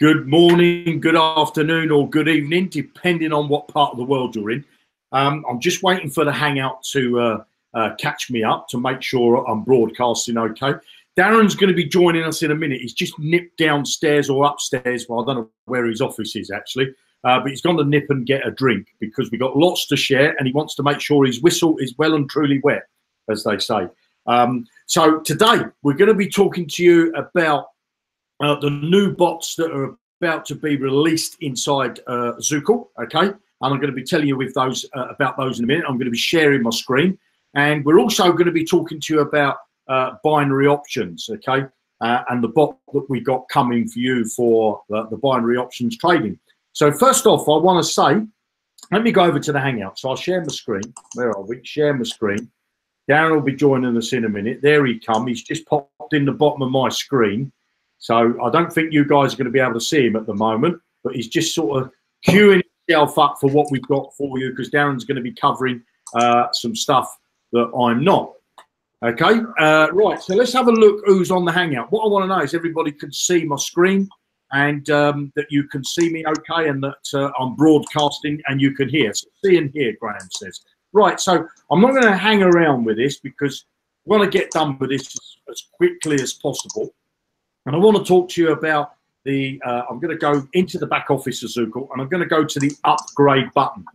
Good morning, good afternoon, or good evening, depending on what part of the world you're in. I'm just waiting for the Hangout to catch me up to make sure I'm broadcasting okay. Darren's going to be joining us in a minute. He's just nipped downstairs or upstairs. Well, I don't know where his office is actually, but he's gone to nip and get a drink because we've got lots to share and he wants to make sure his whistle is well and truly wet, as they say. So today we're going to be talking to you about the new bots that are about to be released inside Zukul, okay? And I'm going to be telling you with those about those in a minute. I'm going to be sharing my screen. And we're also going to be talking to you about binary options, okay? And the bot that we got coming for you for the binary options trading. So first off, I want to say, let me go over to the Hangout. So I'll share my screen. Where are we? Share my screen. Darren will be joining us in a minute. There he comes. He's just popped in the bottom of my screen. So I don't think you guys are going to be able to see him at the moment, but he's just sort of queuing himself up for what we've got for you because Darren's going to be covering some stuff that I'm not. Okay, right, so let's have a look who's on the Hangout. What I want to know is everybody can see my screen and that you can see me okay and that I'm broadcasting and you can hear. So see and hear, Graham says. Right, so I'm not going to hang around with this because I want to get done with this as quickly as possible. And I want to talk to you about the, I'm going to go into the back office of Zukul and I'm going to go to the upgrade button.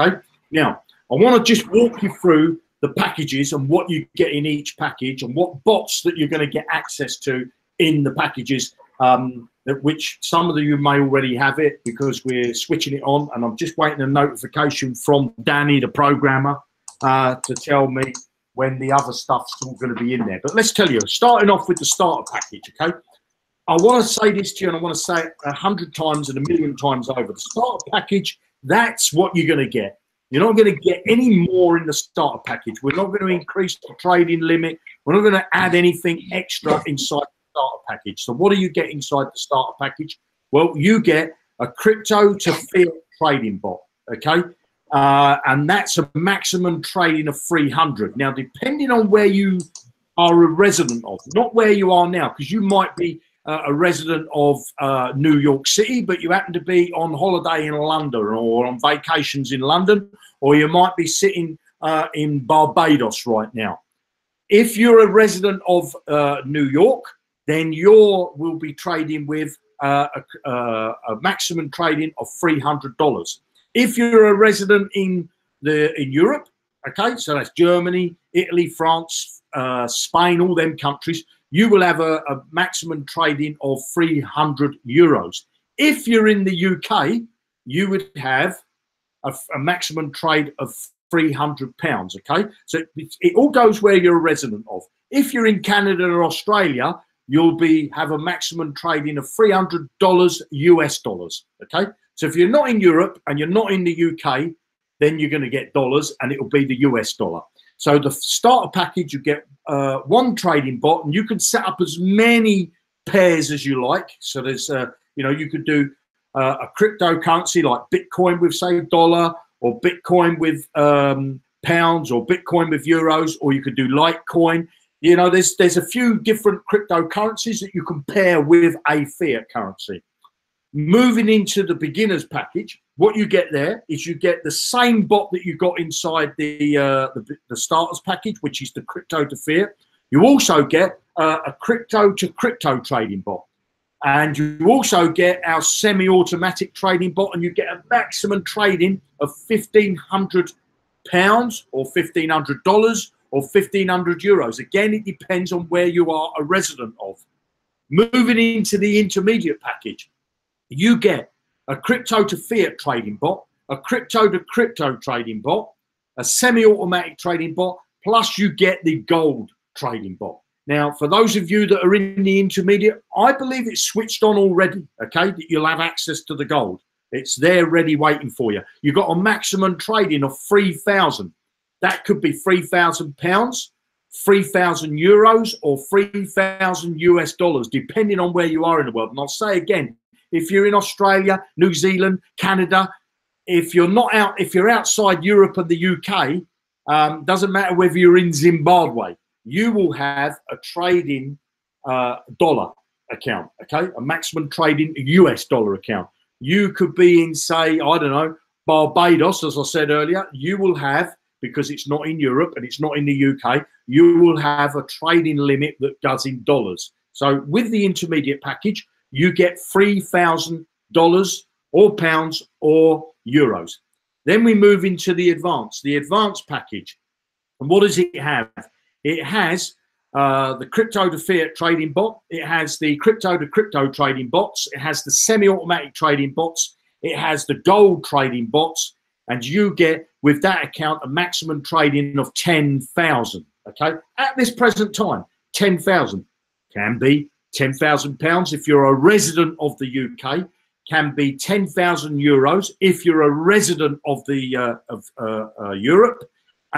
Okay. Now, I want to just walk you through the packages and what you get in each package and what bots that you're going to get access to in the packages, which some of you may already have it because we're switching it on. And I'm just waiting a notification from Danny, the programmer, to tell me when the other stuff's all going to be in there. But let's tell you, starting off with the starter package, okay? I want to say this to you, and I want to say it 100 times and 1,000,000 times over. The starter package, that's what you're going to get. You're not going to get any more in the starter package. We're not going to increase the trading limit. We're not going to add anything extra inside the starter package. So what do you get inside the starter package? Well, you get a crypto to fiat trading bot, okay? And that's a maximum trading of 300. Now, depending on where you are a resident of, not where you are now, because you might be a resident of New York City, but you happen to be on holiday in London or on vacations in London, or you might be sitting in Barbados right now. If you're a resident of New York, then you will be trading with a maximum trading of $300. If you're a resident in Europe, okay, so that's Germany, Italy, France, Spain, all them countries, you will have a maximum trading of €300. If you're in the UK, you would have a maximum trade of £300, okay? So it all goes where you're a resident of. If you're in Canada or Australia, you'll have a maximum trading of $300 US dollars, okay? So if you're not in Europe and you're not in the UK, then you're going to get dollars and it will be the US dollar. So the starter package, you get one trading bot and you can set up as many pairs as you like. So there's, you know, you could do a cryptocurrency like Bitcoin with, say, dollar, or Bitcoin with pounds, or Bitcoin with euros, or you could do Litecoin. You know, there's a few different cryptocurrencies that you can pair with a fiat currency. Moving into the beginners package, what you get there is you get the same bot that you got inside the starters package, which is the crypto to fiat. You also get a crypto to crypto trading bot. And you also get our semi-automatic trading bot, and you get a maximum trading of £1,500 or $1,500 or €1,500. Again, it depends on where you are a resident of. Moving into the intermediate package, you get a crypto to fiat trading bot, a crypto to crypto trading bot, a semi-automatic trading bot, plus you get the gold trading bot. Now, for those of you that are in the intermediate, I believe it's switched on already, okay, that you'll have access to the gold. It's there ready waiting for you. You've got a maximum trading of 3,000. That could be £3,000, 3,000 euros, or 3,000 US dollars, depending on where you are in the world. And I'll say again, if you're in Australia, New Zealand, Canada, if you're outside Europe and the UK, doesn't matter whether you're in Zimbabwe, you will have a trading dollar. account, okay? A maximum trading US dollar account. You could be in, say, I don't know, Barbados, as I said earlier. You will have, because it's not in Europe and it's not in the UK, you will have a trading limit that goes in dollars. So with the intermediate package, you get $3,000 or pounds or euros. Then we move into the advanced package. And what does it have? It has the crypto to fiat trading bot. It has the crypto to crypto trading bots. It has the semi-automatic trading bots. It has the gold trading bots. And you get, with that account, a maximum trading of 10,000. Okay, at this present time, 10,000 can be 10,000 pounds if you're a resident of the UK. Can be 10,000 euros if you're a resident of the Europe,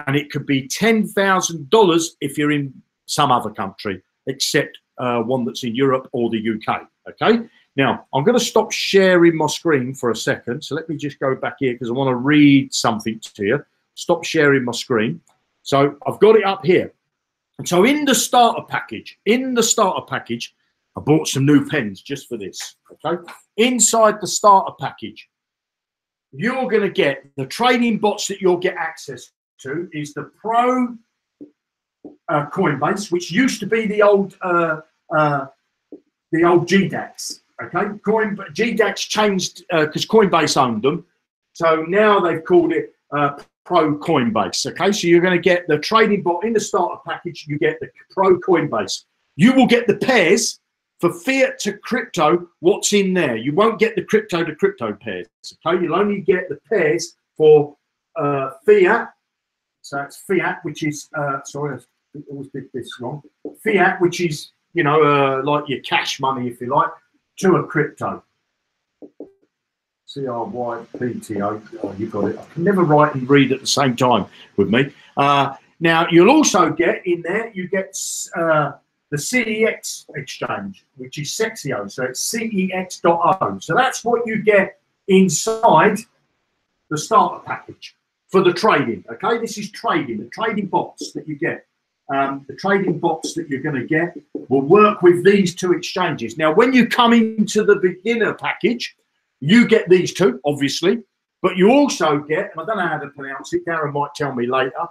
and it could be $10,000 if you're in some other country except one that's in Europe or the UK. Okay. Now, I'm going to stop sharing my screen for a second. So let me just go back here because I want to read something to you. Stop sharing my screen. So I've got it up here. And so in the starter package, I bought some new pens just for this. Okay. Inside the starter package, you're going to get the trading bots that you'll get access to is the Pro Coinbase, which used to be the old GDAX. Okay, GDAX changed because Coinbase owned them, so now they've called it Pro Coinbase. Okay, so you're going to get the trading bot in the starter package. You get the Pro Coinbase. You will get the pairs for fiat to crypto. What's in there? You won't get the crypto to crypto pairs. Okay, you'll only get the pairs for fiat. So it's fiat, which is sorry, I always did this wrong. Fiat, which is like your cash money, if you like, to a crypto. CRYPTO. Oh, you got it. I can never write and read at the same time with me. Now you'll also get in there. You get the CEX exchange, which is Sexio. So it's CEX.O. So that's what you get inside the starter package for the trading. Okay, this is trading. The trading bots that you get. The trading bots that you're going to get will work with these two exchanges. Now, when you come into the beginner package, you get these two, obviously, but you also get, and I don't know how to pronounce it, Darren might tell me later,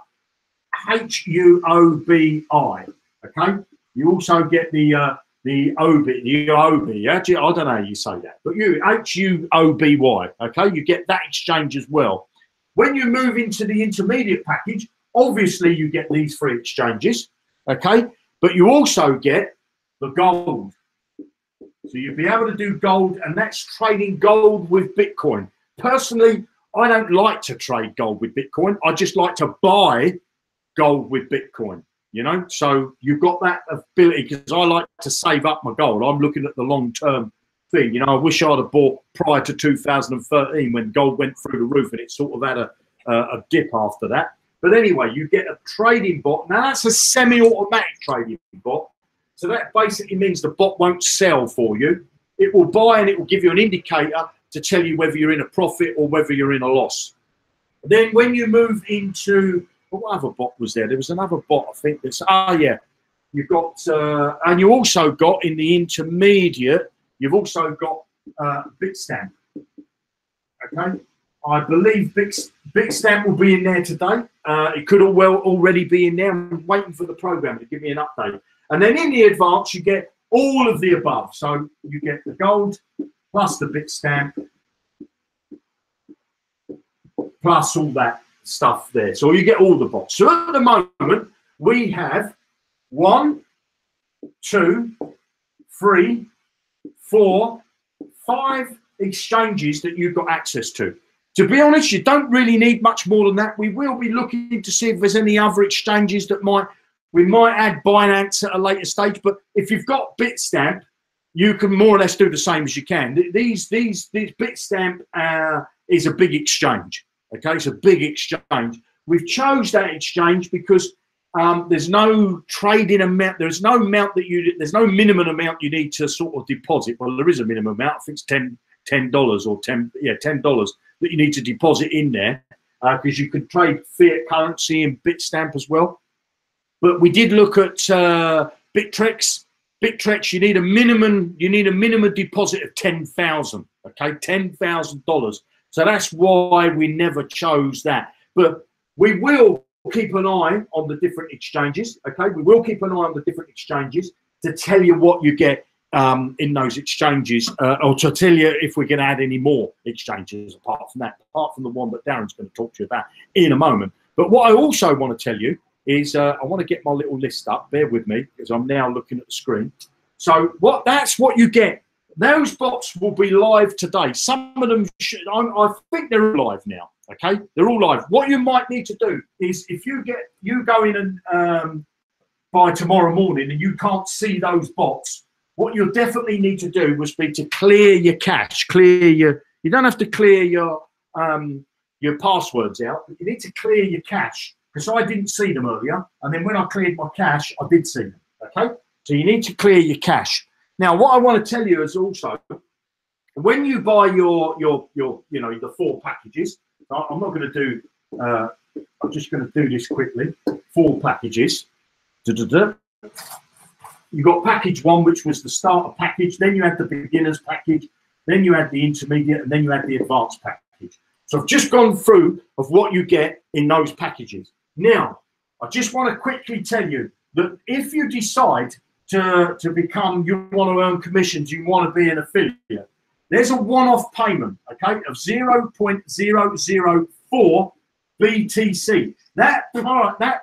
HUOBI, okay? You also get the OB, yeah? I don't know how you say that, but you, HUOBY, okay? You get that exchange as well. When you move into the intermediate package, obviously, you get these three exchanges, okay? But you also get the gold. So you'll be able to do gold, and that's trading gold with Bitcoin. Personally, I don't like to trade gold with Bitcoin. I just like to buy gold with Bitcoin, So you've got that ability because I like to save up my gold. I'm looking at the long-term thing. I wish I'd have bought prior to 2013 when gold went through the roof and it sort of had a dip after that. But anyway, you get a trading bot. Now, that's a semi-automatic trading bot. So that basically means the bot won't sell for you. It will buy and it will give you an indicator to tell you whether you're in a profit or whether you're in a loss. Then when you move into, what other bot was there? There was another bot, I think. You've got, and you also got in the intermediate, you've also got Bitstamp. Okay. I believe Bitstamp will be in there today. It could already be in there. I'm waiting for the program to give me an update. And then in the advance, you get all of the above. So you get the gold plus the Bitstamp plus all that stuff there. So you get all the bots. So at the moment, we have 1, 2, 3, 4, 5 exchanges that you've got access to. To be honest, you don't really need much more than that. We will be looking to see if there's any other exchanges that we might add Binance at a later stage. But if you've got Bitstamp, you can more or less do the same as you can. These Bitstamp is a big exchange. Okay, it's a big exchange. We've chose that exchange because there's no trading amount. There's no amount there's no minimum amount you need to sort of deposit. Well, there is a minimum amount. I think it's $10 or $10 that you need to deposit in there because you can trade fiat currency and Bitstamp as well. But we did look at Bittrex. Bittrex, you need a minimum deposit of 10,000. Okay, $10,000. So that's why we never chose that. But we will keep an eye on the different exchanges. Okay, we will keep an eye on the different exchanges to tell you what you get in those exchanges, or to tell you if we can add any more exchanges apart from that, apart from the one that Darren's going to talk to you about in a moment. But what I also want to tell you is I want to get my little list up. Bear with me because I'm now looking at the screen. So that's what you get. Those bots will be live today. Some of them, I think they're live now. Okay, they're all live. What you might need to do is if you go in and by tomorrow morning and you can't see those bots, what you'll definitely need to do was be to clear your cache, you don't have to clear your passwords out, but you need to clear your cache, because I didn't see them earlier, and then when I cleared my cache, I did see them. Okay, so you need to clear your cache. Now, what I want to tell you is also, when you buy your the 4 packages, I'm not going to do. I'm just going to do this quickly. 4 packages. You got package 1, which was the starter package. Then you had the beginners package. Then you had the intermediate, and then you had the advanced package. So I've just gone through of what you get in those packages. Now, I just want to quickly tell you that if you decide to become, you want to earn commissions, you want to be an affiliate, there's a one-off payment, okay, of 0.004 BTC. That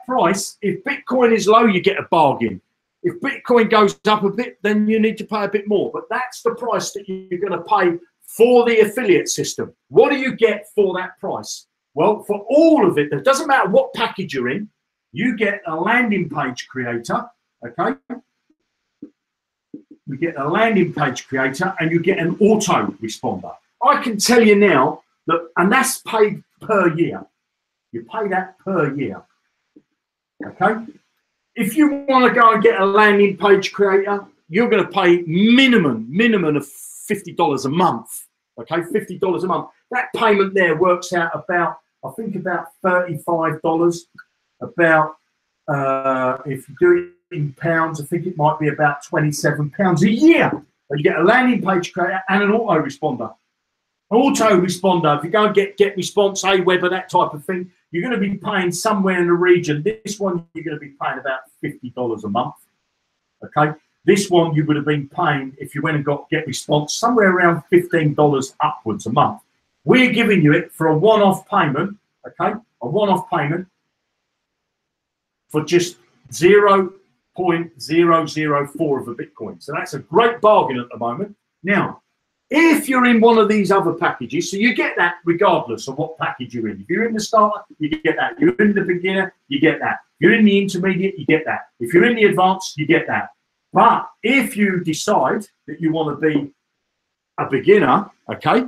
price, if Bitcoin is low, you get a bargain. If Bitcoin goes up a bit, then you need to pay a bit more. But that's the price that you're going to pay for the affiliate system. What do you get for that price? Well, for all of it, it doesn't matter what package you're in, you get a landing page creator, okay? You get a landing page creator and you get an auto responder. I can tell you now that, and that's paid per year. You pay that per year, okay? If you want to go and get a landing page creator, you're going to pay minimum of $50 a month, okay? $50 a month. That payment there works out about, I think about $35. About, if you do it in pounds, I think it might be about £27 a year. You get a landing page creator and an auto responder. Auto responder, if you go and get response, Aweber, that type of thing, you're going to be paying somewhere in the region. This one, you're going to be paying about $50 a month. Okay. This one, you would have been paying, if you went and got get response, somewhere around $15 upwards a month. We're giving you it for a one-off payment. Okay. A one-off payment for just 0.004 of a Bitcoin. So that's a great bargain at the moment. Now, if you're in one of these other packages, so you get that regardless of what package you're in. If you're in the starter, you get that. You're in the beginner, you get that. If you're in the intermediate, you get that. If you're in the advanced, you get that. But if you decide that you want to be a beginner, okay,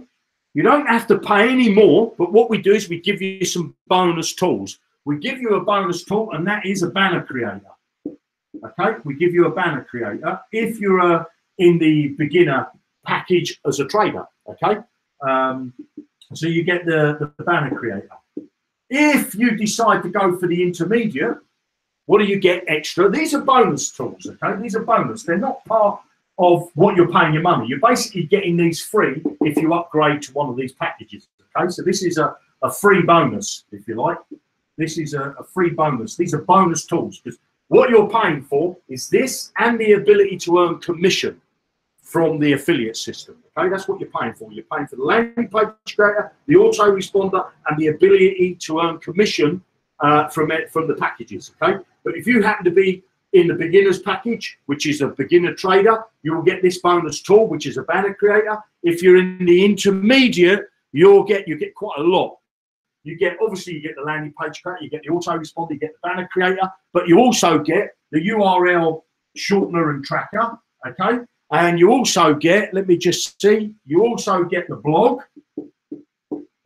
you don't have to pay any more. But what we do is we give you some bonus tools. We give you a bonus tool, and that is a banner creator. Okay, we give you a banner creator if you're in the beginner package as a trader. Okay, so you get the banner creator. If you decide to go for the intermediate, what do you get extra? These are bonus tools. Okay, these are bonus. They're not part of what you're paying your money. You're basically getting these free if you upgrade to one of these packages. Okay, so this is a free bonus, if you like. This is a free bonus. These are bonus tools, because what you're paying for is this and the ability to earn commission from the affiliate system. Okay, that's what you're paying for. You're paying for the landing page creator, the auto responder, and the ability to earn commission from the packages. Okay, but if you happen to be in the beginners package, which is a beginner trader, you will get this bonus tool, which is a banner creator. If you're in the intermediate, you get quite a lot. You get, obviously, you get the landing page creator, you get the auto responder, you get the banner creator, but you also get the URL shortener and tracker, okay? And you also get, let me just see, you also get the blog,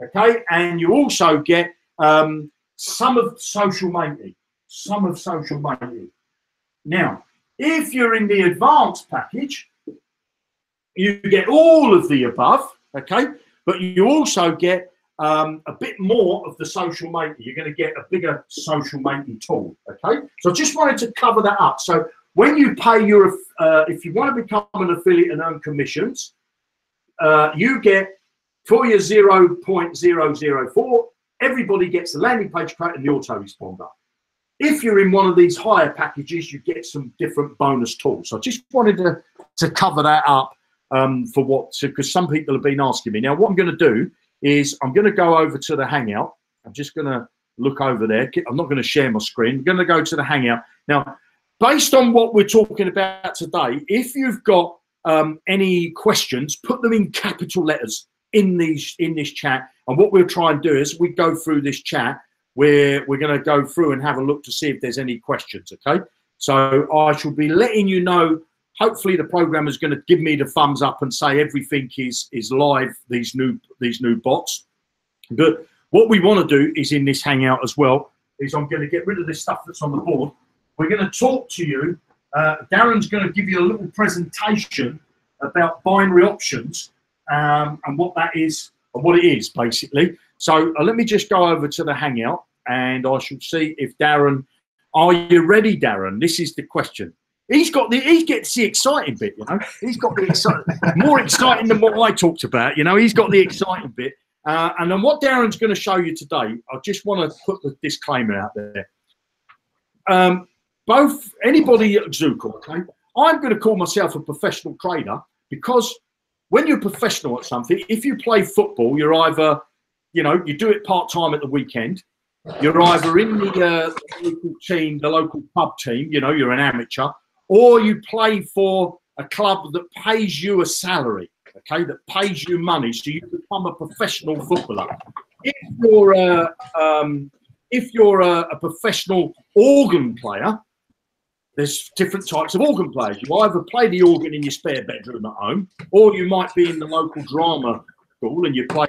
okay? And you also get some of social media, Now, if you're in the advanced package, you get all of the above, okay? But you also get a bit more of the social media. You're going to get a bigger social media tool, okay? So I just wanted to cover that up. So when you pay your, if you want to become an affiliate and earn commissions, you get for your 0.004, everybody gets the landing page credit and the autoresponder. If you're in one of these higher packages, you get some different bonus tools. So I just wanted to cover that up for what, because some people have been asking me. Now, what I'm going to do is I'm going to go over to the Hangout. I'm just going to look over there. I'm not going to share my screen. I'm going to go to the Hangout. Now, based on what we're talking about today, if you've got any questions, put them in capital letters in this chat. And what we'll try and do is we go through this chat where we're going to go through and have a look to see if there's any questions. Okay, so I shall be letting you know. Hopefully the programmer is going to give me the thumbs up and say everything is live, these new bots. But what we want to do is in this Hangout as well is I'm going to get rid of this stuff that's on the board. We're going to talk to you. Darren's going to give you a little presentation about binary options and what that is and what it is basically. So let me just go over to the Hangout and I shall see if Darren, are you ready, Darren? This is the question. He gets the exciting bit, you know. He's got the exciting, more exciting than what I talked about, you know. He's got the exciting bit. And then what Darren's going to show you today, I just want to put the disclaimer out there. Anybody at Zukul, okay, I'm going to call myself a professional trader because when you're a professional at something, if you play football, you're either, you know, you do it part-time at the weekend, you're either in the local team, the local pub team, you know, you're an amateur, or you play for a club that pays you a salary, okay, that pays you money, so you become a professional footballer. If you're a professional organ player, there's different types of organ players. You either play the organ in your spare bedroom at home, or you might be in the local drama school and you play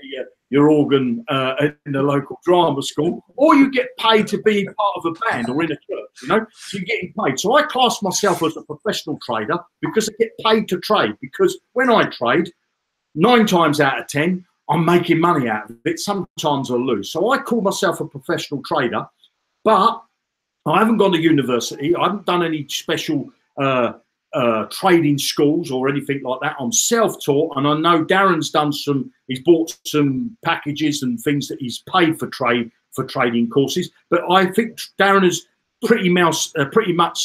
your organ in the local drama school, or you get paid to be part of a band or in a church, you know, so you're getting paid. So I class myself as a professional trader because I get paid to trade, because when I trade, 9 times out of 10, I'm making money out of it. Sometimes I lose. So I call myself a professional trader, but I haven't gone to university. I haven't done any special trading schools or anything like that. I'm self-taught, and I know Darren's done he's bought some packages and things that he's paid for trading courses. But I think Darren is pretty much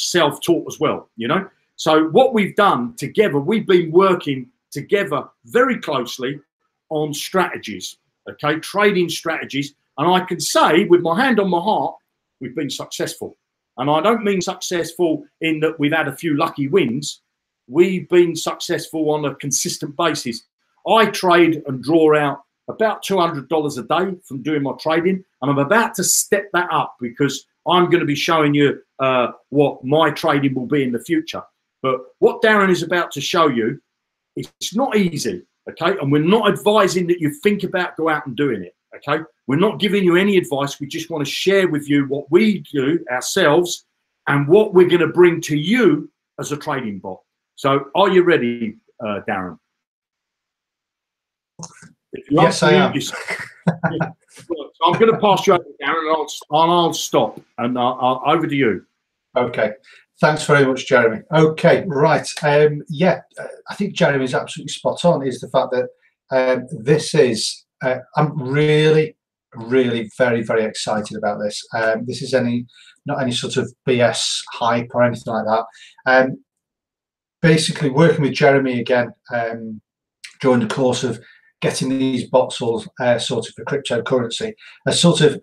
self-taught as well, you know. So what we've done together, we've been working together very closely on strategies, okay, trading strategies. And I can say with my hand on my heart, we've been successful. And I don't mean successful in that we've had a few lucky wins. We've been successful on a consistent basis. I trade and draw out about $200 a day from doing my trading. And I'm about to step that up because I'm going to be showing you what my trading will be in the future. But what Darren is about to show you, it's not easy, okay? And we're not advising that you think about go out and doing it, okay? We're not giving you any advice. We just want to share with you what we do ourselves and what we're going to bring to you as a trading bot. So are you ready, Darren? Yes, I am. So I'm going to pass you over to Darren and I'll stop. And over to you. Okay. Thanks very much, Jeremy. Okay, right. Yeah, I think Jeremy is absolutely spot on, is the fact that this is, I'm really very, very excited about this. This is not any sort of BS hype or anything like that. Basically, working with Jeremy again during the course of getting these bots all sorted for cryptocurrency, has sort of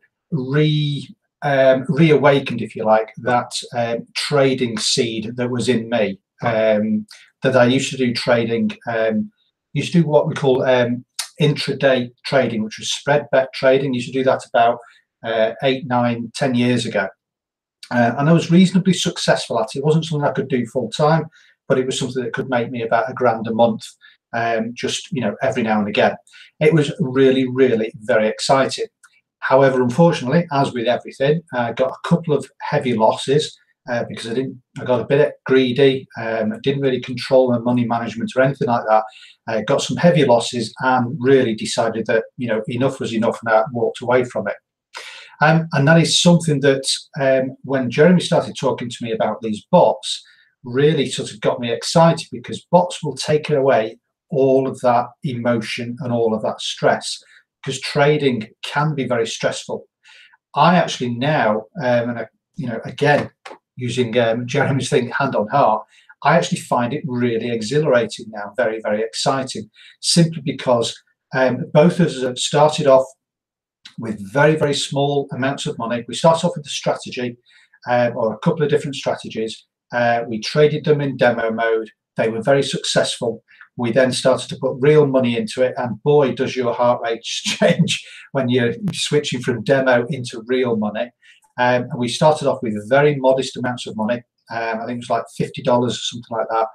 reawakened, if you like, that trading seed that was in me. That I used to do trading, used to do what we call intraday trading, which was spread bet trading. Used to do that about 8, 9, 10 years ago, and I was reasonably successful at it. It wasn't something I could do full time, but it was something that could make me about $1,000 a month, just, you know, every now and again. It was really very exciting. However, unfortunately, as with everything, I got a couple of heavy losses because I got a bit greedy. I didn't really control my money management or anything like that. I got some heavy losses and really decided that, you know, enough was enough, and I walked away from it. And that is something that when Jeremy started talking to me about these bots, really sort of got me excited, because bots will take away all of that emotion and all of that stress, because trading can be very stressful. I actually now, and again, using Jeremy's thing, hand on heart, I actually find it really exhilarating now, very, very exciting, simply because both of us have started off with very, very small amounts of money. We started off with a strategy, or a couple of different strategies. We traded them in demo mode. They were very successful. We then started to put real money into it, and boy, does your heart rate change when you're switching from demo into real money. And we started off with very modest amounts of money. I think it was like $50 or something like that.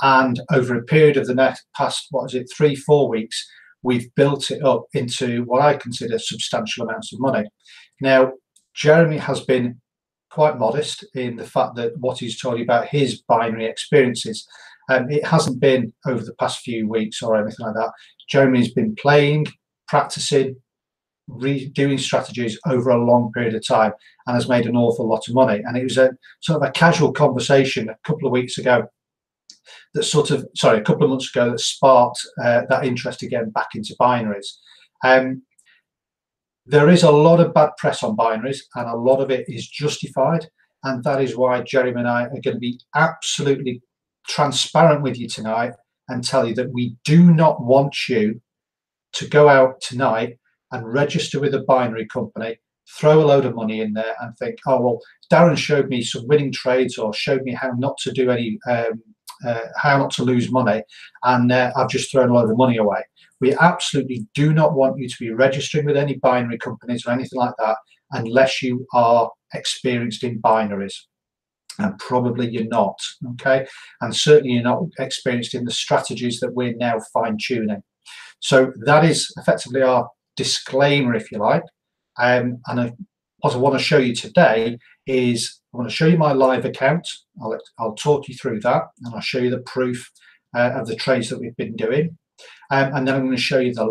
And over a period of the past, 3-4 weeks, we've built it up into what I consider substantial amounts of money. Now, Jeremy has been quite modest in the fact that what he's told you about his binary experiences. It hasn't been over the past few weeks or anything like that. Jeremy's been playing, practicing, redoing strategies over a long period of time, and has made an awful lot of money. And it was a sort of a casual conversation a couple of weeks ago that a couple of months ago, that sparked that interest again back into binaries. There is a lot of bad press on binaries, and a lot of it is justified, and that is why Jeremy and I are going to be absolutely transparent with you tonight and tell you that we do not want you to go out tonight and register with a binary company, throw a load of money in there and think, oh, well, Darren showed me some winning trades, or showed me how not to do any, how not to lose money, and I've just thrown a load of money away. We absolutely do not want you to be registering with any binary companies or anything like that unless you are experienced in binaries. And probably you're not, okay? And certainly you're not experienced in the strategies that we're now fine-tuning. So that is effectively our disclaimer, if you like. And what I want to show you today is, I want to show you my live account. I'll talk you through that, and I'll show you the proof of the trades that we've been doing. And then I'm going to show you the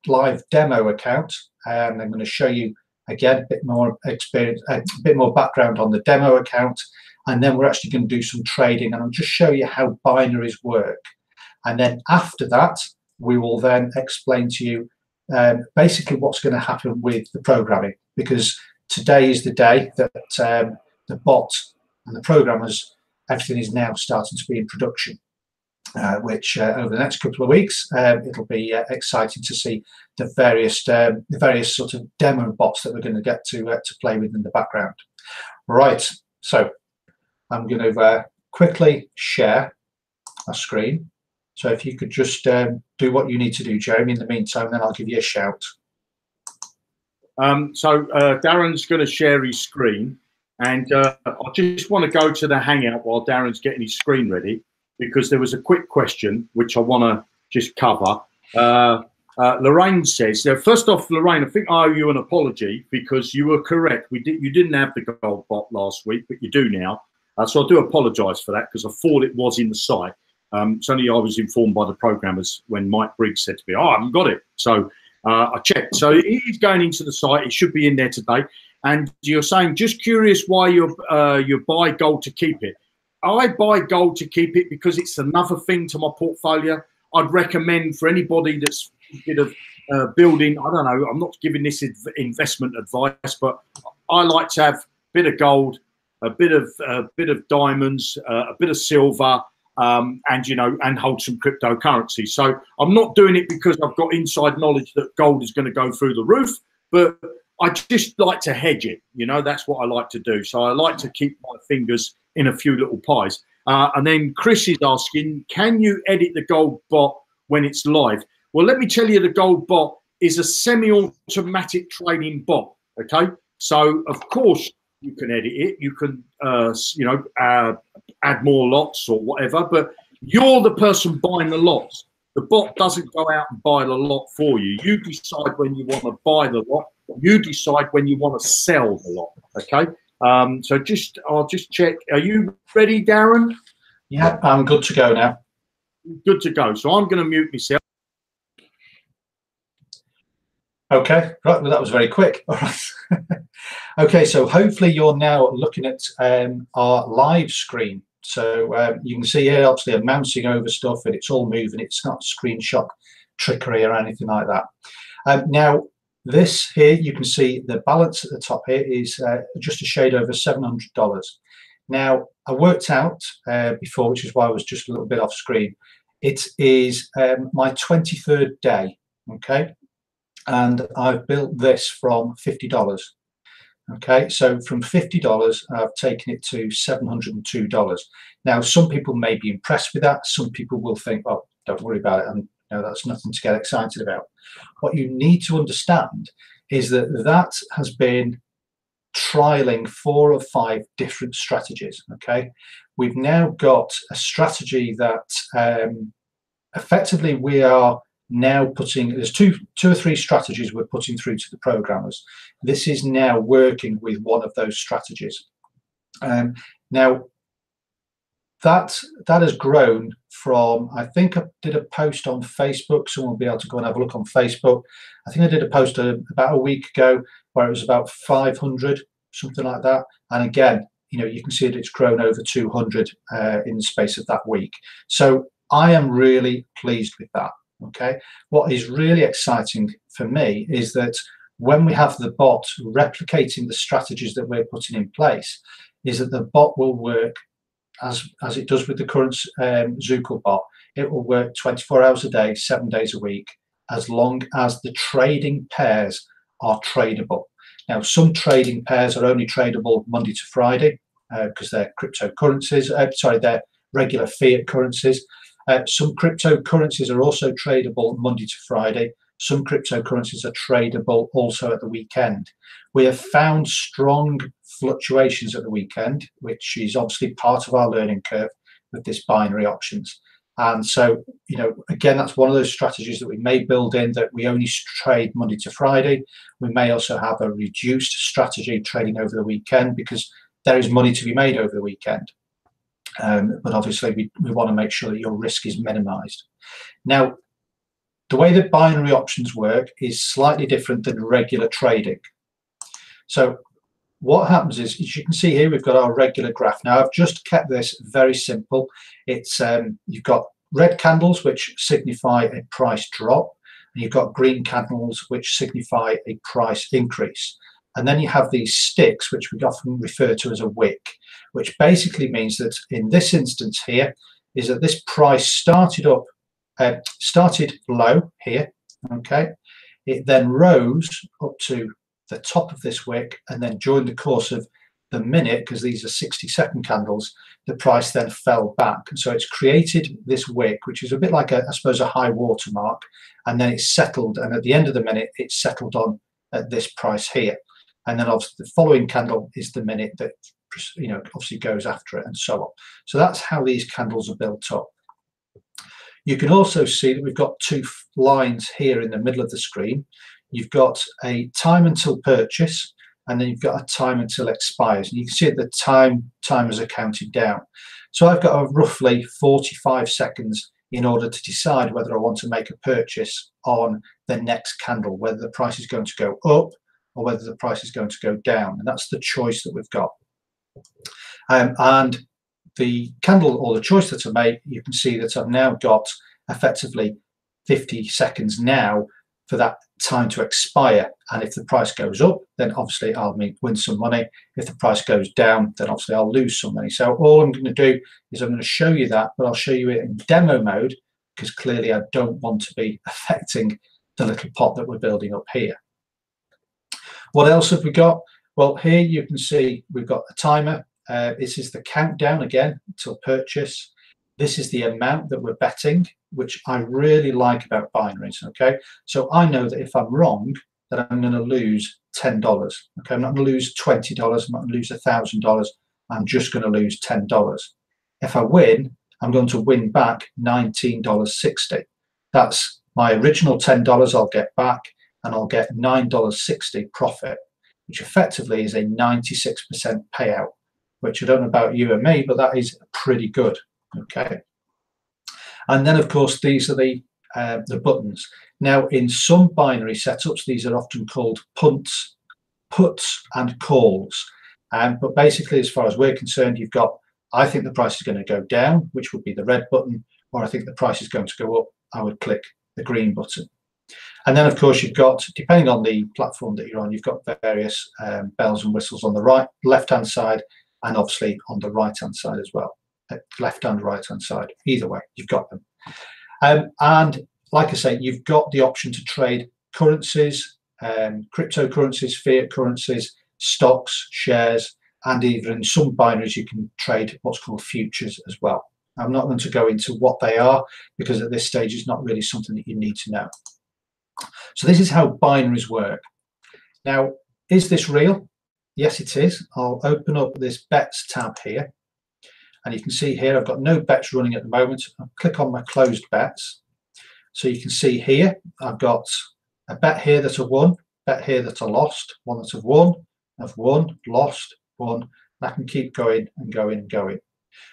live demo account, and I'm going to show you again a bit more experience, a bit more background on the demo account, and then we're actually going to do some trading, and I'll just show you how binaries work. And then after that, we will then explain to you basically what's going to happen with the programming, because today is the day that the bot and the programmers, everything is now starting to be in production. Which over the next couple of weeks, it'll be exciting to see the various sort of demo bots that we're going to get to play with in the background. Right, so I'm going to quickly share a screen. So if you could just do what you need to do, Jeremy, in the meantime, then I'll give you a shout. So Darren's going to share his screen, and I just want to go to the Hangout while Darren's getting his screen ready, because there was a quick question which I want to just cover. Lorraine says, first off, Lorraine, I think I owe you an apology, because you were correct. You didn't have the gold bot last week, but you do now. So I do apologise for that, because I thought it was in the site. It's only I was informed by the programmers when Mike Briggs said to me, oh, I haven't got it. So I checked. So it is going into the site. It should be in there today. And you're saying, just curious why you buy gold to keep it. I buy gold to keep it because it's another thing to my portfolio. I'd recommend for anybody that's thinking of building, I don't know, I'm not giving this investment advice, but I like to have a bit of gold, a bit of diamonds, a bit of silver, and and hold some cryptocurrency. So I'm not doing it because I've got inside knowledge that gold is going to go through the roof, but I just like to hedge it. That's what I like to do. So I like to keep my fingers in a few little pies. And then Chris is asking, can you edit the gold bot when it's live? Well, let me tell you, the gold bot is a semi-automatic trading bot. Okay, so of course you can edit it. You can, add more lots or whatever, but you're the person buying the lots. The bot doesn't go out and buy the lot for you. You decide when you want to buy the lot. You decide when you want to sell the lot. Okay. So I'll just check. Are you ready, Darren? Yeah, I'm good to go now. Good to go. So I'm going to mute myself. Okay, right. Well, that was very quick. All right. Okay, so hopefully you're now looking at our live screen. So you can see here, obviously, I'm mousing over stuff and it's all moving. It's not screenshot trickery or anything like that. Now, this here, you can see the balance at the top here is just a shade over $700. Now, I worked out before, which is why I was just a little bit off screen. It is my 23rd day, okay? And I've built this from $50. Okay, so from $50, I've taken it to $702. Now, some people may be impressed with that. Some people will think, oh, don't worry about it. And that's nothing to get excited about. What you need to understand is that that has been trialing 4 or 5 different strategies. Okay, we've now got a strategy that effectively we are now putting, there's two or three strategies we're putting through to the programmers. This is now working with one of those strategies. Now that has grown from, I think I did a post on Facebook. Someone will be able to go and have a look on Facebook. I think I did a post about a week ago where it was about 500, something like that. And again, you can see that it's grown over 200 in the space of that week. So I am really pleased with that. Okay, what is really exciting for me is that when we have the bot replicating the strategies that we're putting in place, is that the bot will work as it does with the current Zukul bot. It will work 24 hours a day, 7 days a week, as long as the trading pairs are tradable. Now, some trading pairs are only tradable Monday to Friday because they're cryptocurrencies. They're regular fiat currencies. Some cryptocurrencies are also tradable Monday to Friday. Some cryptocurrencies are tradable also at the weekend. We have found strong fluctuations at the weekend, which is obviously part of our learning curve with this binary options. And so, again, that's one of those strategies that we may build in, that we only trade Monday to Friday. We may also have a reduced strategy trading over the weekend because there is money to be made over the weekend. But obviously we want to make sure that your risk is minimized. Now, the way that binary options work is slightly different than regular trading. So what happens is, as you can see here, we've got our regular graph. Now, I've just kept this very simple. It's you've got red candles, which signify a price drop, and you've got green candles, which signify a price increase. And then you have these sticks, which we often refer to as a wick, which basically means that in this instance here is that this price started low here, okay? It then rose up to the top of this wick, and then during the course of the minute, because these are 60-second candles, the price then fell back. And so it's created this wick, which is a bit like, I suppose, a high water mark, and then it's settled, and at the end of the minute, it's settled on at this price here. And then obviously the following candle is the minute that obviously goes after it, and so on. So that's how these candles are built up. You can also see that we've got 2 lines here in the middle of the screen. You've got a time until purchase, and then you've got a time until expires. And you can see that the timers are counted down. So I've got a roughly 45 seconds in order to decide whether I want to make a purchase on the next candle, whether the price is going to go up or whether the price is going to go down. And that's the choice that we've got. And the candle, or the choice that I made, you can see that I've now got effectively 50 seconds now for that time to expire. And if the price goes up, then obviously I'll win some money. If the price goes down, then obviously I'll lose some money. So all I'm going to do is I'm going to show you that, but I'll show you it in demo mode, because clearly I don't want to be affecting the little pot that we're building up here. What else have we got? Well, here you can see we've got a timer. This is the countdown again until purchase. This is the amount that we're betting, which I really like about binaries. Okay, so I know that if I'm wrong, that I'm going to lose $10. Okay, I'm not going to lose $20. I'm not going to lose $1,000. I'm just going to lose $10. If I win, I'm going to win back $19.60. That's my original $10 I'll get back, and I'll get $9.60 profit, which effectively is a 96% payout, which I don't know about you and me, but that is pretty good. Okay. And then, of course, these are the buttons. Now, in some binary setups, these are often called puts and calls. But basically, as far as we're concerned, you've got I think the price is going to go down, which would be the red button, or I think the price is going to go up, I would click the green button. And then, of course, you've got, depending on the platform that you're on, you've got various bells and whistles on the left-hand side, and obviously on the right-hand side as well. Left and right-hand side, either way, you've got them. And like I say, you've got the option to trade currencies, cryptocurrencies, fiat currencies, stocks, shares, and even in some binaries you can trade what's called futures as well. I'm not going to go into what they are because at this stage it's not really something that you need to know. So this is how binaries work. Now, is this real? Yes, it is. I'll open up this bets tab here, and you can see here I've got no bets running at the moment. I'll click on my closed bets. So you can see here I've got a bet here that I won, bet here that I lost, one that I've won, lost, won. I can keep going and going and going.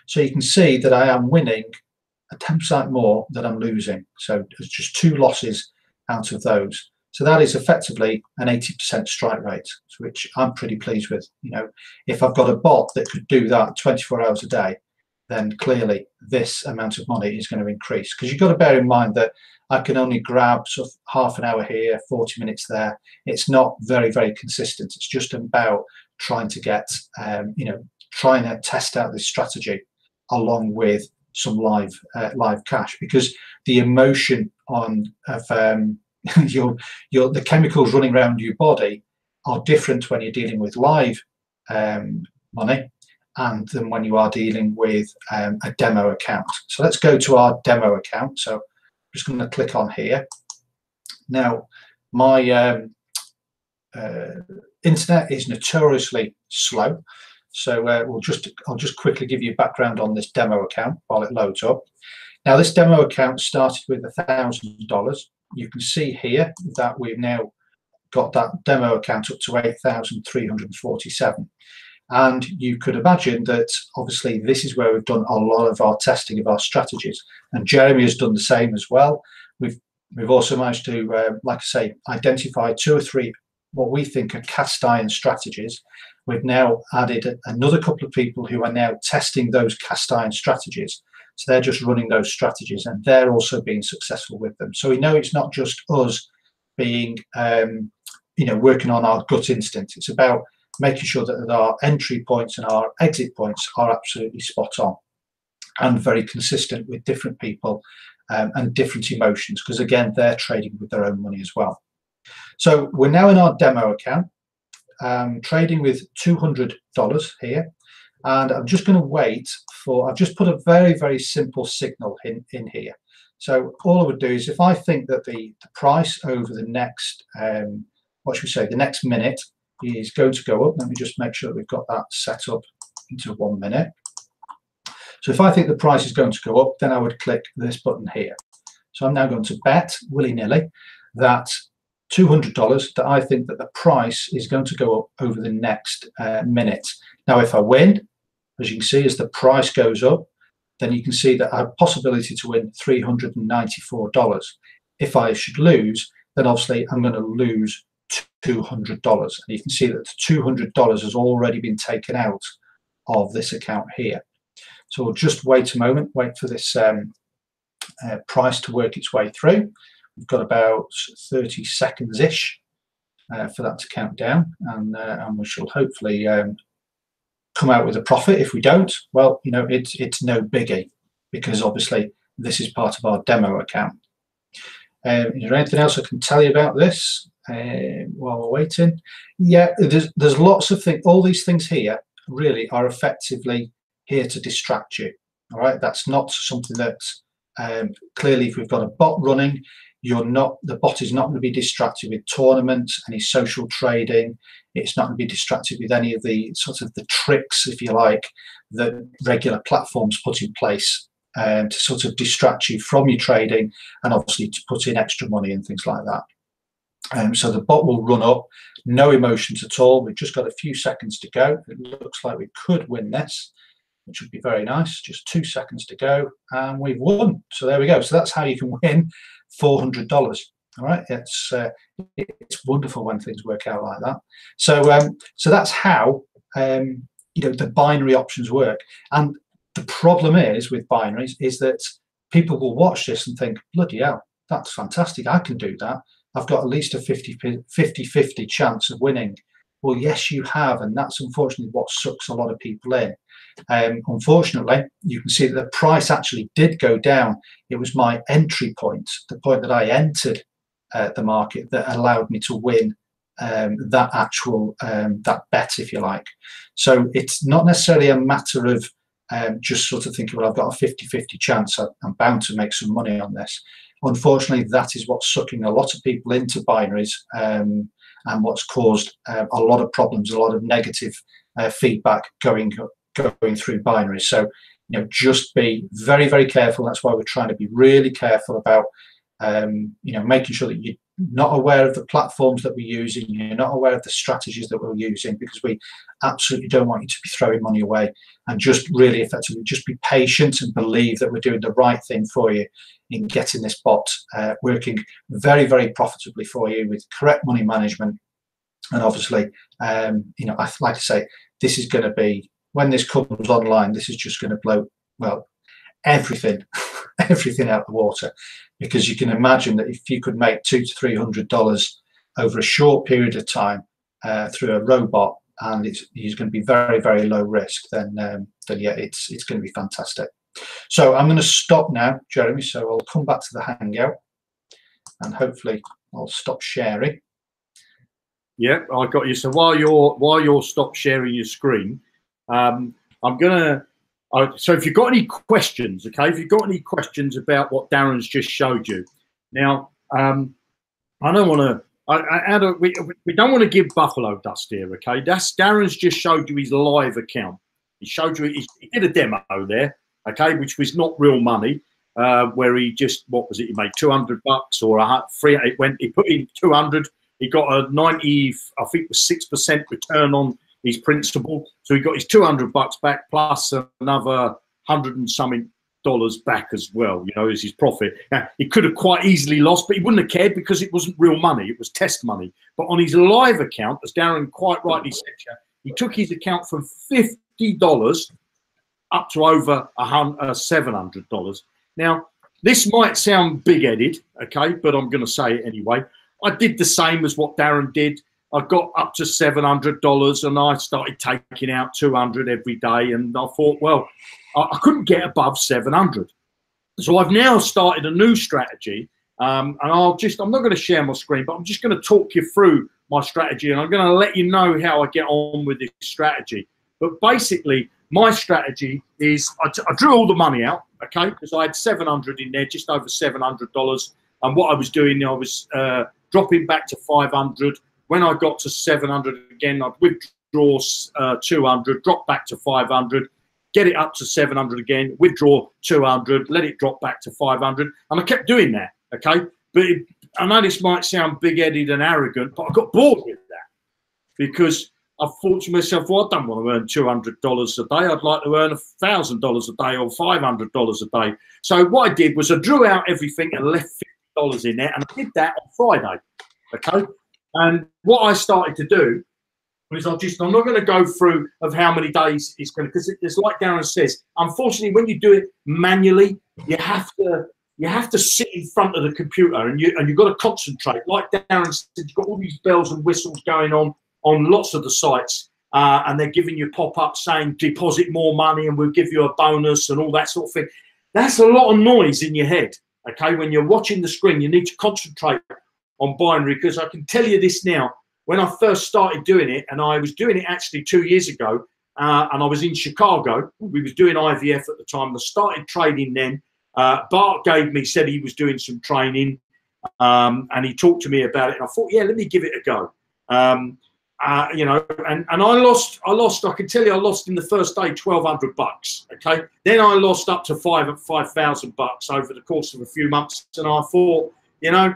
So you can see that I am winning a 10% more than I'm losing. So there's just 2 losses out of those. So that is effectively an 80% strike rate, which I'm pretty pleased with. You know, if I've got a bot that could do that 24 hours a day, then clearly this amount of money is going to increase. Because you've got to bear in mind that I can only grab sort of half an hour here, 40 minutes there. It's not very, very consistent. It's just about trying to get, you know, trying to test out this strategy along with some live cash, because the emotion of the chemicals running around your body are different when you're dealing with live money and than when you are dealing with a demo account. So let's go to our demo account. So I'm just going to click on here. Now, my internet is notoriously slow, so I'll just quickly give you background on this demo account while it loads up. Now, this demo account started with $1,000. You can see here that we've now got that demo account up to 8,347. And you could imagine that obviously this is where we've done a lot of our testing of our strategies. And Jeremy has done the same as well. We've also managed to, like I say, identify 2 or 3 what we think are cast iron strategies. We've now added another couple of people who are now testing those cast iron strategies. So they're just running those strategies and they're also being successful with them. So we know it's not just us being, you know, working on our gut instinct. It's about making sure that our entry points and our exit points are absolutely spot on and very consistent with different people and different emotions, because again, they're trading with their own money as well. So we're now in our demo account, trading with $200 here. And I'm just going to wait for, I've just put a very, very simple signal in here. So all I would do is if I think that the price over the next, what should we say, the next minute is going to go up. Let me just make sure that we've got that set up into 1 minute. So if I think the price is going to go up, then I would click this button here. So I'm now going to bet willy-nilly that $200 that I think that the price is going to go up over the next minute. Now, if I win, as you can see, as the price goes up, then you can see that I have a possibility to win $394. If I should lose, then obviously I'm going to lose $200. And you can see that the $200 has already been taken out of this account here. So we'll just wait a moment, wait for this price to work its way through. We've got about 30 seconds-ish for that to count down, and we shall hopefully come out with a profit. If we don't, well, you know, it's no biggie, because obviously this is part of our demo account. Is there anything else I can tell you about this while we're waiting? Yeah, there's lots of things. All these things here really are effectively here to distract you. All right, that's not something that clearly, if we've got a bot running, the bot is not going to be distracted with tournaments, any social trading. It's not going to be distracted with any of the sort of the tricks, if you like, that regular platforms put in place to sort of distract you from your trading, and obviously to put in extra money and things like that. So the bot will run up, no emotions at all. We've just got a few seconds to go. It looks like we could win this, which would be very nice. Just 2 seconds to go, and we've won. So there we go. So that's how you can win $400. All right, it's wonderful when things work out like that. So so that's how you know, the binary options work. And The problem is with binaries is that people will watch this and think, bloody hell, that's fantastic, I can do that. I've got at least a 50-50 chance of winning. Well, yes, you have, and that's unfortunately what sucks a lot of people in. Unfortunately, you can see that the price actually did go down. It was my entry point, the point that I entered the market, that allowed me to win that actual that bet, if you like. So it's not necessarily a matter of just sort of thinking, well, I've got a 50-50 chance, I'm bound to make some money on this. Unfortunately, that is what's sucking a lot of people into binaries, and what's caused a lot of problems, a lot of negative feedback going through binaries. So, you know, just be very, very careful. That's why we're trying to be really careful about, you know, making sure that you're not aware of the platforms that we're using, you're not aware of the strategies that we're using, because we absolutely don't want you to be throwing money away. And just really effectively just be patient and believe that we're doing the right thing for you in getting this bot working very, very profitably for you with correct money management. And obviously, you know, like I say, this is going to be, when this comes online, this is just going to blow, well, everything everything out the water, because you can imagine that if you could make $200 to $300 over a short period of time through a robot, and it's going to be very, very low risk, then yeah, it's going to be fantastic. So I'm going to stop now, Jeremy, so I'll come back to the Hangout and hopefully I'll stop sharing. Yeah, I got you. So while you're stop sharing your screen, I'm gonna. So if you've got any questions, okay, if you've got any questions about what Darren's just showed you, now I don't want to. We don't want to give buffalo dust here, okay? Darren's just showed you his live account. He showed you he did a demo there, okay, which was not real money, where he just, what was it? He made $200 or he put in 200. He got a 90, I think it was 6% return on his principal. So he got his $200 back plus another $100 and something back as well, you know, as his profit. Now, he could have quite easily lost, but he wouldn't have cared because it wasn't real money. It was test money. But on his live account, as Darren quite rightly said, he took his account from $50 up to over $700. Now, this might sound big-headed, okay, but I'm going to say it anyway. I did the same as what Darren did. I got up to $700 and I started taking out 200 every day. And I thought, well, I couldn't get above 700. So I've now started a new strategy. And I'm not going to share my screen, but I'm just going to talk you through my strategy. And I'm going to let you know how I get on with this strategy. But basically, my strategy is I drew all the money out, okay, because I had 700 in there, just over $700. And what I was doing, I was dropping back to 500. When I got to 700 again, I'd withdraw 200, drop back to 500, get it up to 700 again, withdraw 200, let it drop back to 500. And I kept doing that, okay? But I know this might sound big-headed and arrogant, but I got bored with that because I thought to myself, well, I don't want to earn $200 a day. I'd like to earn $1,000 a day or $500 a day. So what I did was I drew out everything and left $50 in there, and I did that on Friday, okay? And what I started to do was I'm not going to go through of how many days it's going to, because it's like Darren says, unfortunately, when you do it manually, you have to sit in front of the computer and you've got to concentrate. Like Darren said, you've got all these bells and whistles going on lots of the sites, and they're giving you pop-ups saying deposit more money and we'll give you a bonus and all that sort of thing. That's a lot of noise in your head, okay? When you're watching the screen, you need to concentrate on binary, because I can tell you this now, when I first started doing it, and I was doing it actually 2 years ago, and I was in Chicago, we was doing IVF at the time, I started trading then. Bart said he was doing some training, and he talked to me about it, and I thought, yeah, let me give it a go. You know, and I lost, I can tell you, I lost in the first day $1,200, okay? Then I lost up to $5,000 over the course of a few months, and I thought, you know,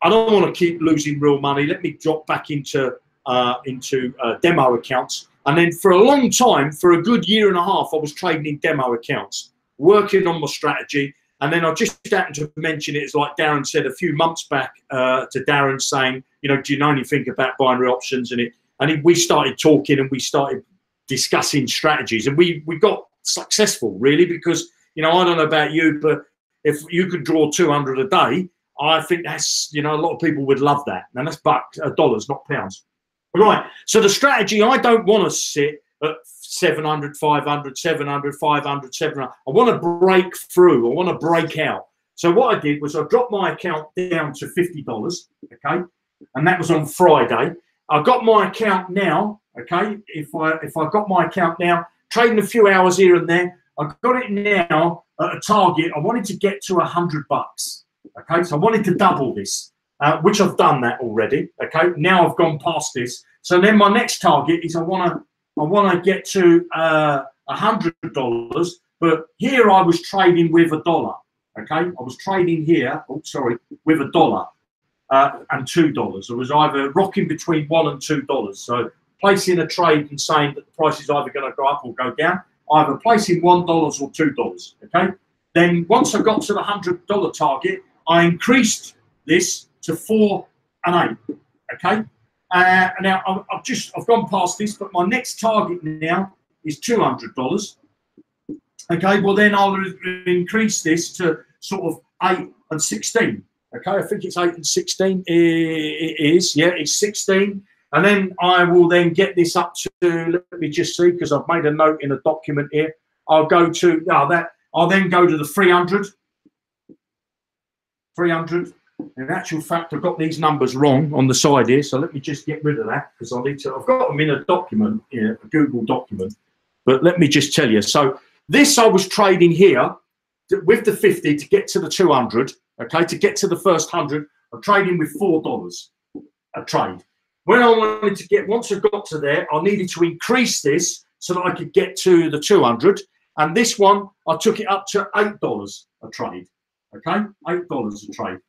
I don't want to keep losing real money. Let me drop back into demo accounts. And then for a long time, for a good year and a half, I was trading in demo accounts, working on my strategy. And then I just happened to mention it, as like Darren said a few months back to Darren, saying, you know, do you know anything about binary options? And we started talking and we started discussing strategies. And we got successful, really, because, you know, I don't know about you, but if you could draw 200 a day, I think that's, you know, a lot of people would love that. And that's dollars, not pounds. Right. So the strategy, I don't want to sit at 700, 500, 700, 500, 700. I want to break through. I want to break out. So what I did was I dropped my account down to $50, okay? And that was on Friday. I got my account now, okay? If I got my account now, trading a few hours here and there, I got it now at a target. I wanted to get to $100, okay? So I wanted to double this, which I've done that already, okay? Now I've gone past this. So then my next target is I want to get to $100, but here I was trading with $1. Okay, I was trading here, with $1 and $2. I was either rocking between $1 and $2. So placing a trade and saying that the price is either going to go up or go down, either placing $1 or $2. Okay, then once I got to the $100 target, I increased this to 4 and 8. Okay, now I've gone past this, but my next target now is $200. Okay, well then I'll increase this to sort of 8 and 16. Okay, I think it's 8 and 16. It is, yeah, it's 16. And then I will then get this up to, let me just see, because I've made a note in a document here. I'll go to, I'll then go to the 300. 300. In actual fact, I've got these numbers wrong on the side here, so let me just get rid of that, because I've got them in a document, a Google document. But let me just tell you. So this I was trading here with the 50 to get to the 200, okay, to get to the first 100, I'm trading with $4 a trade. When I wanted to get, once I got to there, I needed to increase this so that I could get to the 200. And this one, I took it up to $8 a trade, okay, $8 a trade.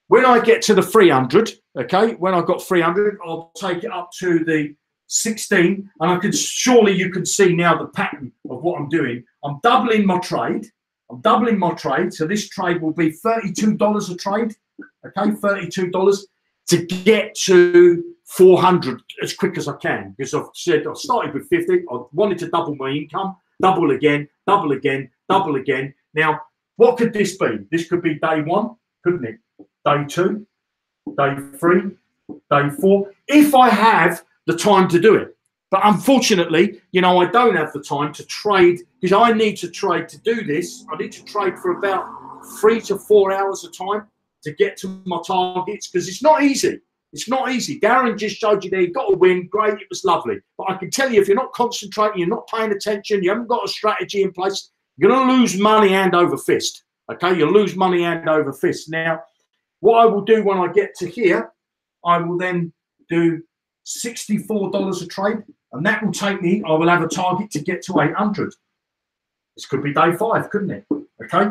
When I get to the 300, okay, when I've got 300, I'll take it up to the 16, and surely you can see now the pattern of what I'm doing. I'm doubling my trade. So this trade will be $32 a trade, okay, $32 to get to 400 as quick as I can, because I've said I started with 50. I wanted to double my income, double again, double again, double again. Now, what could this be? This could be day 1, couldn't it? Day 2, day 3, day 4, if I have the time to do it. But unfortunately, you know, I don't have the time to trade, because I need to trade to do this. I need to trade for about 3 to 4 hours a time to get to my targets, because it's not easy. It's not easy. Darren just showed you there, you got to win. Great, it was lovely. But I can tell you, if you're not concentrating, you're not paying attention, you haven't got a strategy in place, you're going to lose money hand over fist. Okay, you'll lose money hand over fist. Now, what I will do when I get to here, I will then do $64 a trade, and that will take me, I will have a target to get to 800. This could be day 5, couldn't it? Okay,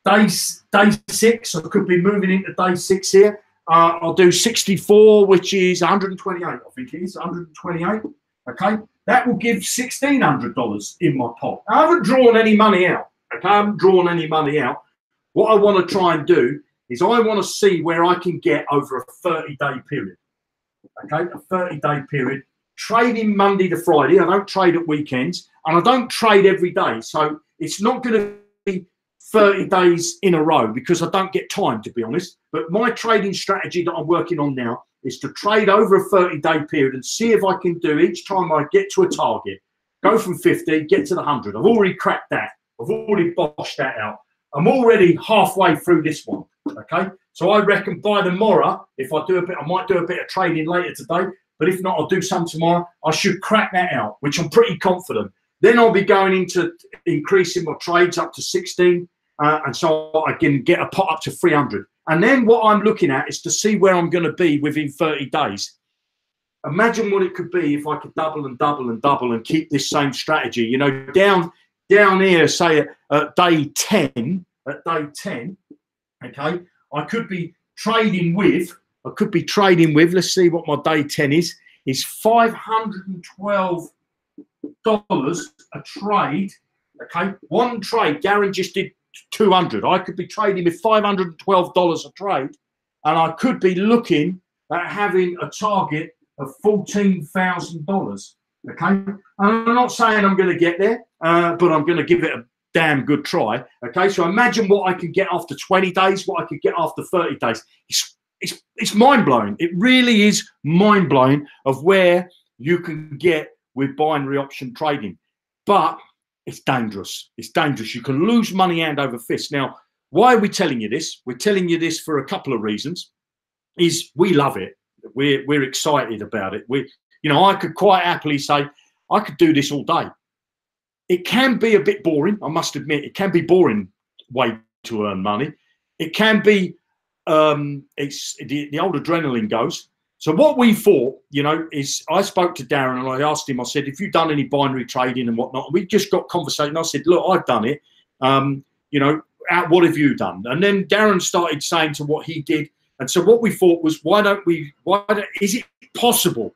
day 6, I could be moving into day 6 here. I'll do 64, which is 128, I think it is 128. Okay, that will give $1,600 in my pot. I haven't drawn any money out. Okay, I haven't drawn any money out. What I want to try and do is I want to see where I can get over a 30-day period. Okay, a 30-day period, trading Monday to Friday. I don't trade at weekends, and I don't trade every day. So it's not going to be 30 days in a row, because I don't get time, to be honest. But my trading strategy that I'm working on now is to trade over a 30-day period and see if I can do, each time I get to a target, go from 50, get to the 100. I've already cracked that. I've already boshed that out. I'm already halfway through this one. Okay, so I reckon by tomorrow, if I do a bit, I might do a bit of trading later today, but if not, I'll do some tomorrow. I should crack that out, which I'm pretty confident. Then I'll be going into increasing my trades up to 16, and so I can get a pot up to 300. And then what I'm looking at is to see where I'm going to be within 30 days. Imagine what it could be if I could double and double and double and keep this same strategy. You know, down here, say at day 10, okay, I could be trading with, let's see what my day 10 is $512 a trade, okay? One trade, Darren just did 200. I could be trading with $512 a trade, and I could be looking at having a target of $14,000. Okay, and I'm not saying I'm going to get there, but I'm going to give it a damn good try. Okay, so imagine what I can get after 20 days, what I could get after 30 days. It's mind-blowing. It really is mind-blowing of where you can get with binary option trading. But it's dangerous. It's dangerous. You can lose money hand over fist. Now, why are we telling you this? We're telling you this for a couple of reasons. Is we love it. We're excited about it. You know, I could quite happily say I could do this all day. It can be a bit boring, I must admit. It can be boring way to earn money. It can be, it's the old adrenaline goes. So what we thought, you know, is I spoke to Darren and I asked him, I said, if you've done any binary trading and whatnot, we just got conversation. I said, look, I've done it. You know, what have you done? And then Darren started saying to what he did. And so what we thought was, is it possible?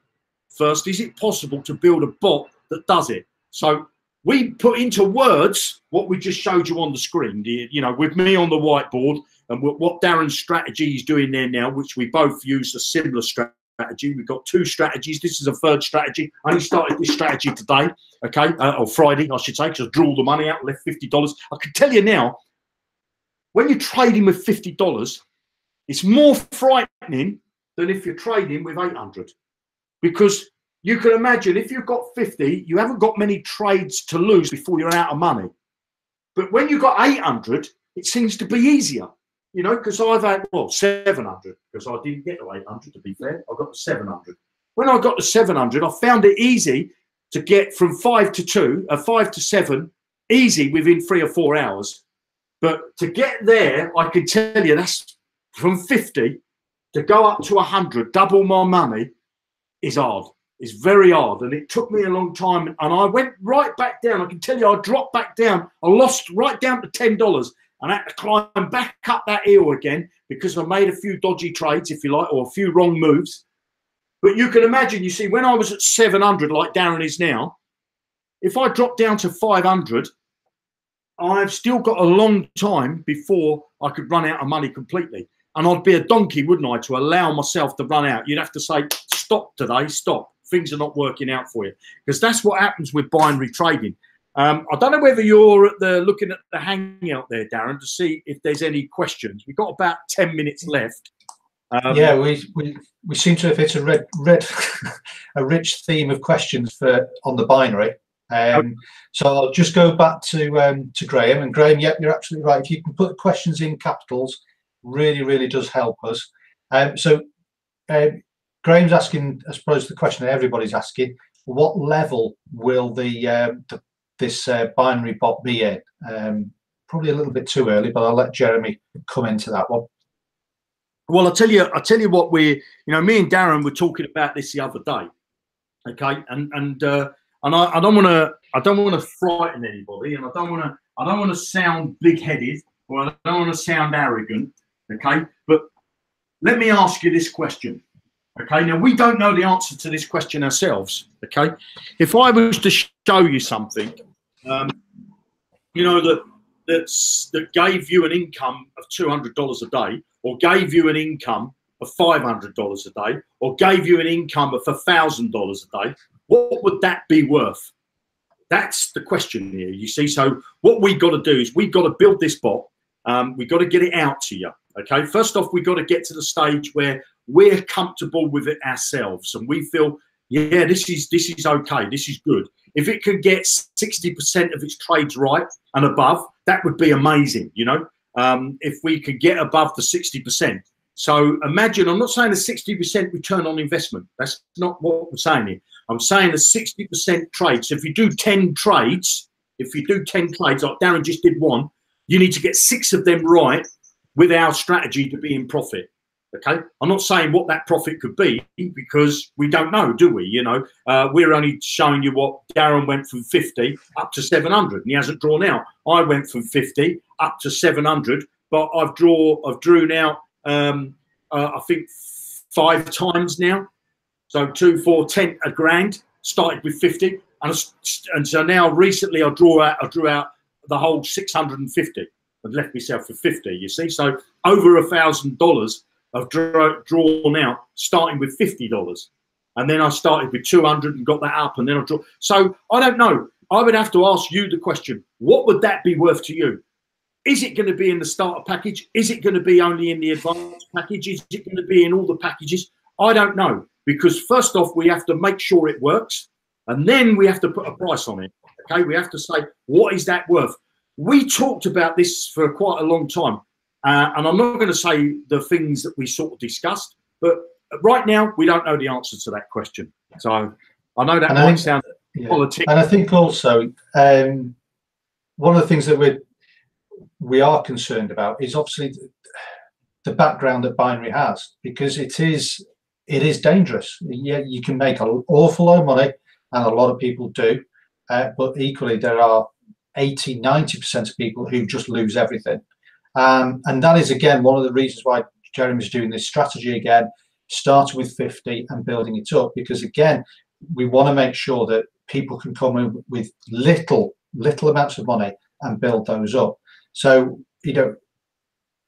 First, is it possible to build a bot that does it? So we put into words what we just showed you on the screen, you know, with me on the whiteboard and what Darren's strategy is doing there now, which we both use a similar strategy. We've got two strategies. This is a third strategy. I only started this strategy today, okay, or Friday, I should say, because I drew all the money out, left $50. I can tell you now, when you're trading with $50, it's more frightening than if you're trading with 800. Because you can imagine if you've got 50, you haven't got many trades to lose before you're out of money. But when you've got 800, it seems to be easier, you know, because I've had, well, 700, because I didn't get to 800, to be fair. I got to 700. When I got to 700, I found it easy to get from 5 to 7, easy within 3 or 4 hours. But to get there, I can tell you that's from 50 to go up to 100, double my money, is hard. It's very hard, and it took me a long time. And I went right back down. I can tell you, I dropped back down. I lost right down to $10, and I had to climb back up that hill again because I made a few dodgy trades, if you like, or a few wrong moves. But you can imagine, you see, when I was at 700, like Darren is now, if I drop down to 500, I've still got a long time before I could run out of money completely. And I'd be a donkey, wouldn't I, to allow myself to run out. You'd have to say, stop today, stop. Things are not working out for you. Because that's what happens with binary trading. I don't know whether you're looking at the hangout there, Darren, to see if there's any questions. We've got about 10 minutes left. Yeah, we seem to have hit a a rich theme of questions on the binary. So I'll just go back to Graham. And Graham, yep, you're absolutely right. If you can put questions in capitals, really does help us. Graham's asking, I suppose the question that everybody's asking, what level will this binary bot be in? Probably a little bit too early, but I'll let Jeremy come into that one. Well, I'll tell you what me and Darren were talking about this the other day. Okay, and I don't want to frighten anybody, and I don't want to sound big-headed, or I don't want to sound arrogant. Okay, but let me ask you this question. Okay, now we don't know the answer to this question ourselves. Okay, if I was to show you something, you know, that gave you an income of $200 a day, or gave you an income of $500 a day, or gave you an income of $1,000 a day, what would that be worth? That's the question here, you see. So what we've got to do is we've got to build this bot. We've got to get it out to you. Okay, first off, we've got to get to the stage where we're comfortable with it ourselves and we feel, yeah, this is okay, this is good. If it can get 60% of its trades right and above, that would be amazing, you know, if we could get above the 60%. So imagine, I'm not saying a 60% return on investment. That's not what I'm saying here. I'm saying a 60% trade. So if you do 10 trades, like Darren just did one, you need to get 6 of them right with our strategy to be in profit. Okay, I'm not saying what that profit could be because we don't know, do we? You know, we're only showing you what Darren went from 50 up to 700, and he hasn't drawn out. I went from 50 up to 700, but I've drawn out I think 5 times now. So 2, 4, 10, a grand. Started with 50, and so now recently I drew out the whole 650 and left myself with 50. You see, so over $1,000 I've drawn out, starting with $50. and then I started with 200 and got that up, and then I dropped. So I don't know. I would have to ask you the question: what would that be worth to you? Is it going to be in the starter package? Is it going to be only in the advanced package? Is it going to be in all the packages? I don't know, because first off, we have to make sure it works, and then we have to put a price on it. Okay, we have to say, what is that worth? We talked about this for quite a long time, and I'm not going to say the things that we sort of discussed, but right now we don't know the answer to that question. So I know that might sound politics. And I think also one of the things that we are concerned about is obviously the background that binary has, because it is dangerous. Yeah, you can make an awful lot of money, and a lot of people do, but equally there are 80–90% of people who just lose everything, and that is again one of the reasons why Jeremy's doing this strategy again, starting with 50 and building it up, because again we want to make sure that people can come in with little amounts of money and build those up. So, you know,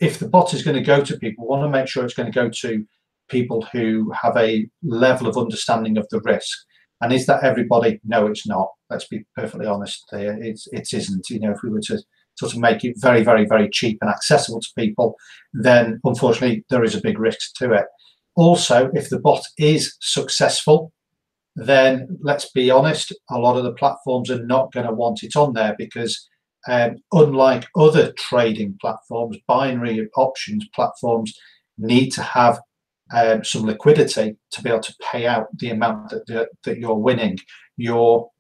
if the bot is going to go to people, we want to make sure it's going to go to people who have a level of understanding of the risk. And is that everybody? No, it's not. Let's be perfectly honest there. It isn't. You know, if we were to sort of make it very, very, very cheap and accessible to people, then unfortunately there is a big risk to it. Also, if the bot is successful, then let's be honest, a lot of the platforms are not going to want it on there, because unlike other trading platforms, binary options platforms need to have some liquidity to be able to pay out the amount that you're winning.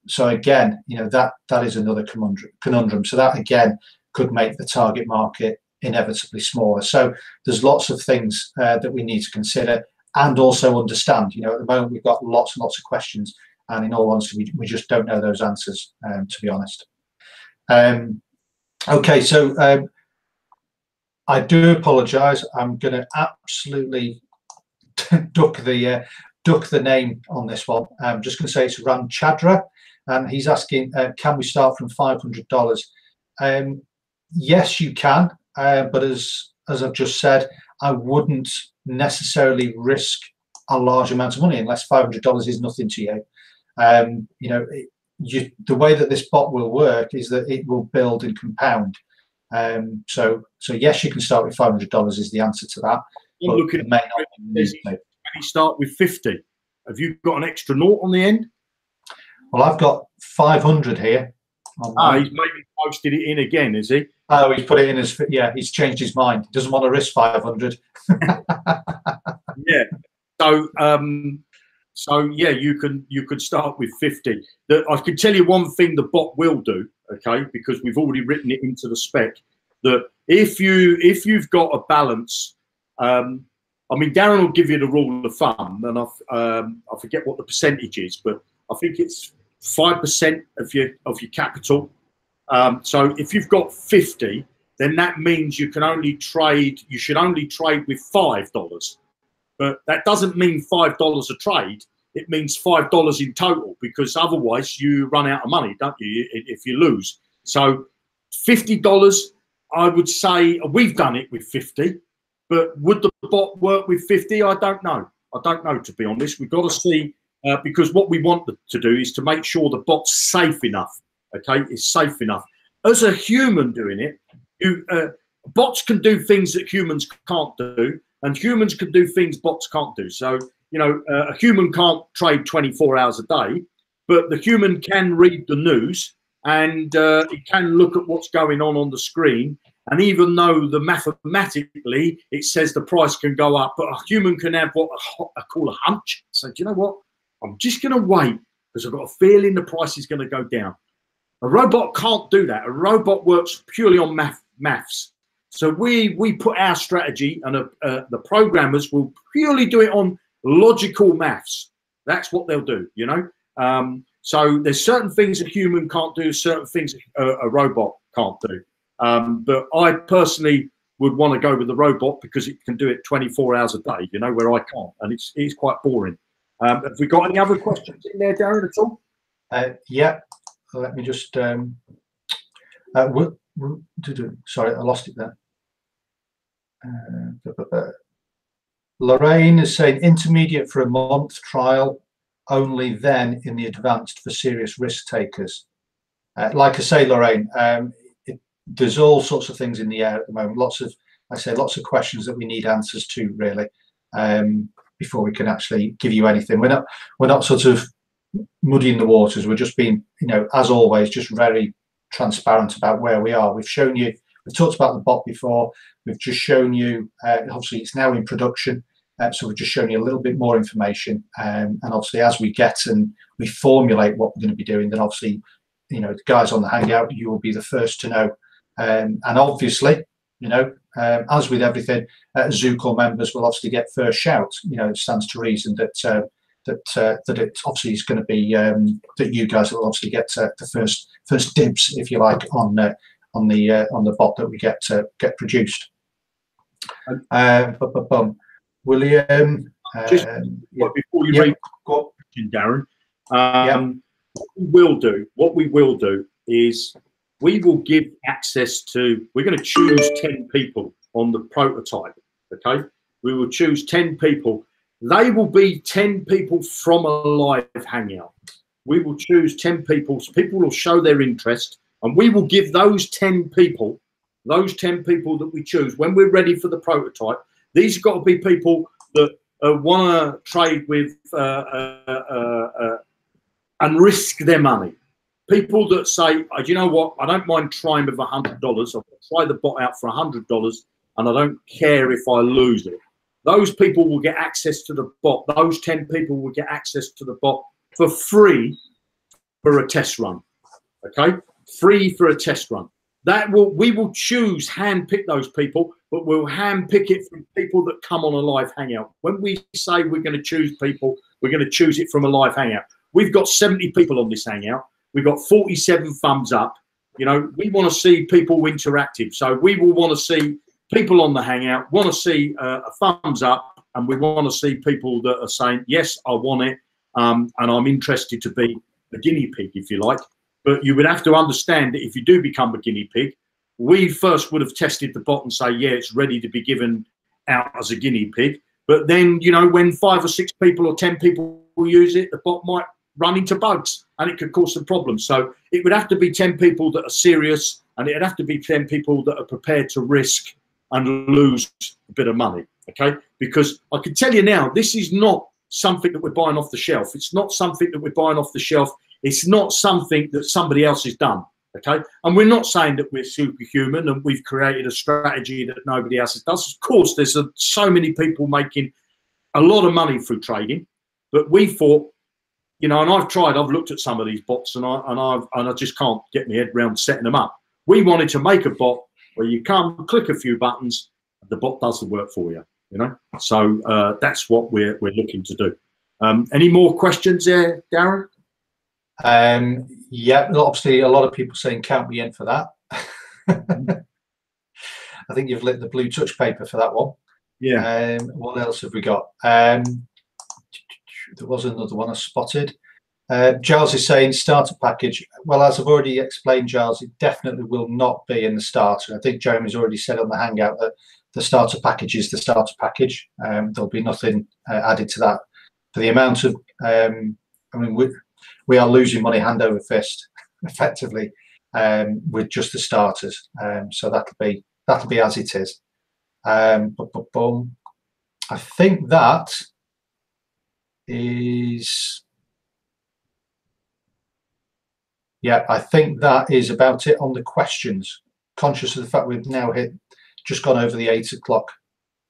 So again, you know, that is another conundrum. So that again could make the target market inevitably smaller. So there's lots of things that we need to consider and also understand. You know, at the moment we've got lots and lots of questions, and in all honesty, we just don't know those answers, to be honest. Okay, so I do apologise. I'm going to absolutely duck the name on this one. I'm just going to say it's Ram Chadra, and he's asking, can we start from $500? Yes, you can, but as I've just said, I wouldn't necessarily risk a large amount of money unless $500 is nothing to you. You know, the way that this bot will work is that it will build and compound. So yes, you can start with $500 is the answer to that. But look at you start with 50. Have you got an extra naught on the end? Well, I've got 500 here. He's maybe posted it in again, is he? Oh, he's put it in as, yeah, he's changed his mind. He doesn't want to risk 500. Yeah. So yeah, you could start with 50. I can tell you one thing the bot will do, okay, because we've already written it into the spec, that if you've got a balance, I mean, Darren will give you the rule of thumb, and I forget what the percentage is, but I think it's 5% of your capital. So if you've got 50, then that means you should only trade with $5. But that doesn't mean $5 a trade. It means $5 in total, because otherwise you run out of money, don't you, if you lose. So $50, I would say we've done it with 50, but would the bot work with 50? I don't know. I don't know, to be honest. We've got to see, because what we want to do is to make sure the bot's safe enough. Okay, it's safe enough. As a human doing it, bots can do things that humans can't do, and humans can do things bots can't do. So, you know, a human can't trade 24 hours a day, but the human can read the news, and it can look at what's going on the screen. And even though mathematically it says the price can go up, but a human can have what I call a hunch. So, do you know what? I'm just going to wait because I've got a feeling the price is going to go down. A robot can't do that. A robot works purely on maths. So we put our strategy, and the programmers will purely do it on logical maths. That's what they'll do, you know. So there's certain things a human can't do, certain things a robot can't do. But I personally would want to go with the robot because it can do it 24 hours a day, you know, where I can't, and it's quite boring. Have we got any other questions in there, Darren, at all? Yeah. Let me just sorry, I lost it there. Lorraine is saying intermediate for a month trial. only then in the advanced for serious risk takers. Like I say, Lorraine, there's all sorts of things in the air at the moment. Lots of questions that we need answers to, really, before we can actually give you anything. We're not sort of muddying the waters. We're just being, as always, just very transparent about where we are. We've shown you, we've talked about the bot before. We've just shown you, obviously it's now in production. So we've just shown you a little bit more information. And obviously as we get and we formulate what we're going to be doing, then obviously, the guys on the Hangout, you will be the first to know. And obviously, as with everything, Zukul members will obviously get first shout. It stands to reason that it obviously is going to be that you guys will obviously get the first dibs, if you like, on the bot that we get produced. William, before you read the question, Darren, what we will do is we will give access to, we're going to choose 10 people on the prototype, okay? We will choose 10 people. They will be 10 people from a live Hangout. We will choose 10 people. So people will show their interest, and we will give those 10 people that we choose, when we're ready for the prototype, these have got to be people that want to trade with and risk their money. People that say, you know what, I don't mind trying with $100. I'll try the bot out for $100 and I don't care if I lose it. Those people will get access to the bot. Those 10 people will get access to the bot for free for a test run, okay? Free for a test run. We will choose, handpick those people, but we'll handpick it from people that come on a live Hangout. When we say we're going to choose people, we're going to choose it from a live Hangout. We've got 70 people on this Hangout. We've got 47 thumbs up. We want to see people interactive. So we will want to see people on the Hangout, want to see a thumbs up, and we want to see people that are saying, yes, I want it, and I'm interested to be a guinea pig, if you like. But you would have to understand that if you do become a guinea pig, we first would have tested the bot and say, yeah, it's ready to be given out as a guinea pig. But then, when 5 or 6 people or 10 people will use it, the bot might run into bugs and it could cause some problems. So it would have to be 10 people that are serious, and it'd have to be 10 people that are prepared to risk and lose a bit of money, okay? Because I can tell you now, this is not something that we're buying off the shelf. It's not something that we're buying off the shelf. It's not something that somebody else has done, okay? And we're not saying that we're superhuman and we've created a strategy that nobody else has done. Of course, there's so many people making a lot of money through trading, but we thought, and I've looked at some of these bots and I just can't get my head around setting them up. We wanted to make a bot where you come, click a few buttons, the bot does the work for you, So that's what we're looking to do. Any more questions there, Darren? Yeah, obviously a lot of people saying count me in for that. I think you've lit the blue touch paper for that one. Yeah. What else have we got? There was another one I spotted. Giles is saying starter package. Well, as I've already explained, Giles, it definitely will not be in the starter. I think Jeremy's already said on the Hangout that the starter package is the starter package. There'll be nothing added to that. For the amount of, we are losing money hand over fist, effectively, with just the starters. So that'll be as it is. I think that is, yeah, I think that is about it on the questions. Conscious of the fact we've now just gone over the 8 o'clock.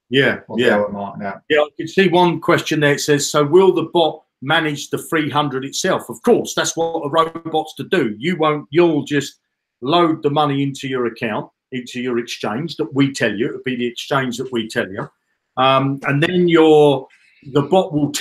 Yeah, the hour mark now. Yeah, I can see one question there. It says, so will the bot manage the 300 itself? Of course, that's what a robot's to do. You'll just load the money into your account, into your exchange that we tell you. It'll be the exchange that we tell you. And then the bot will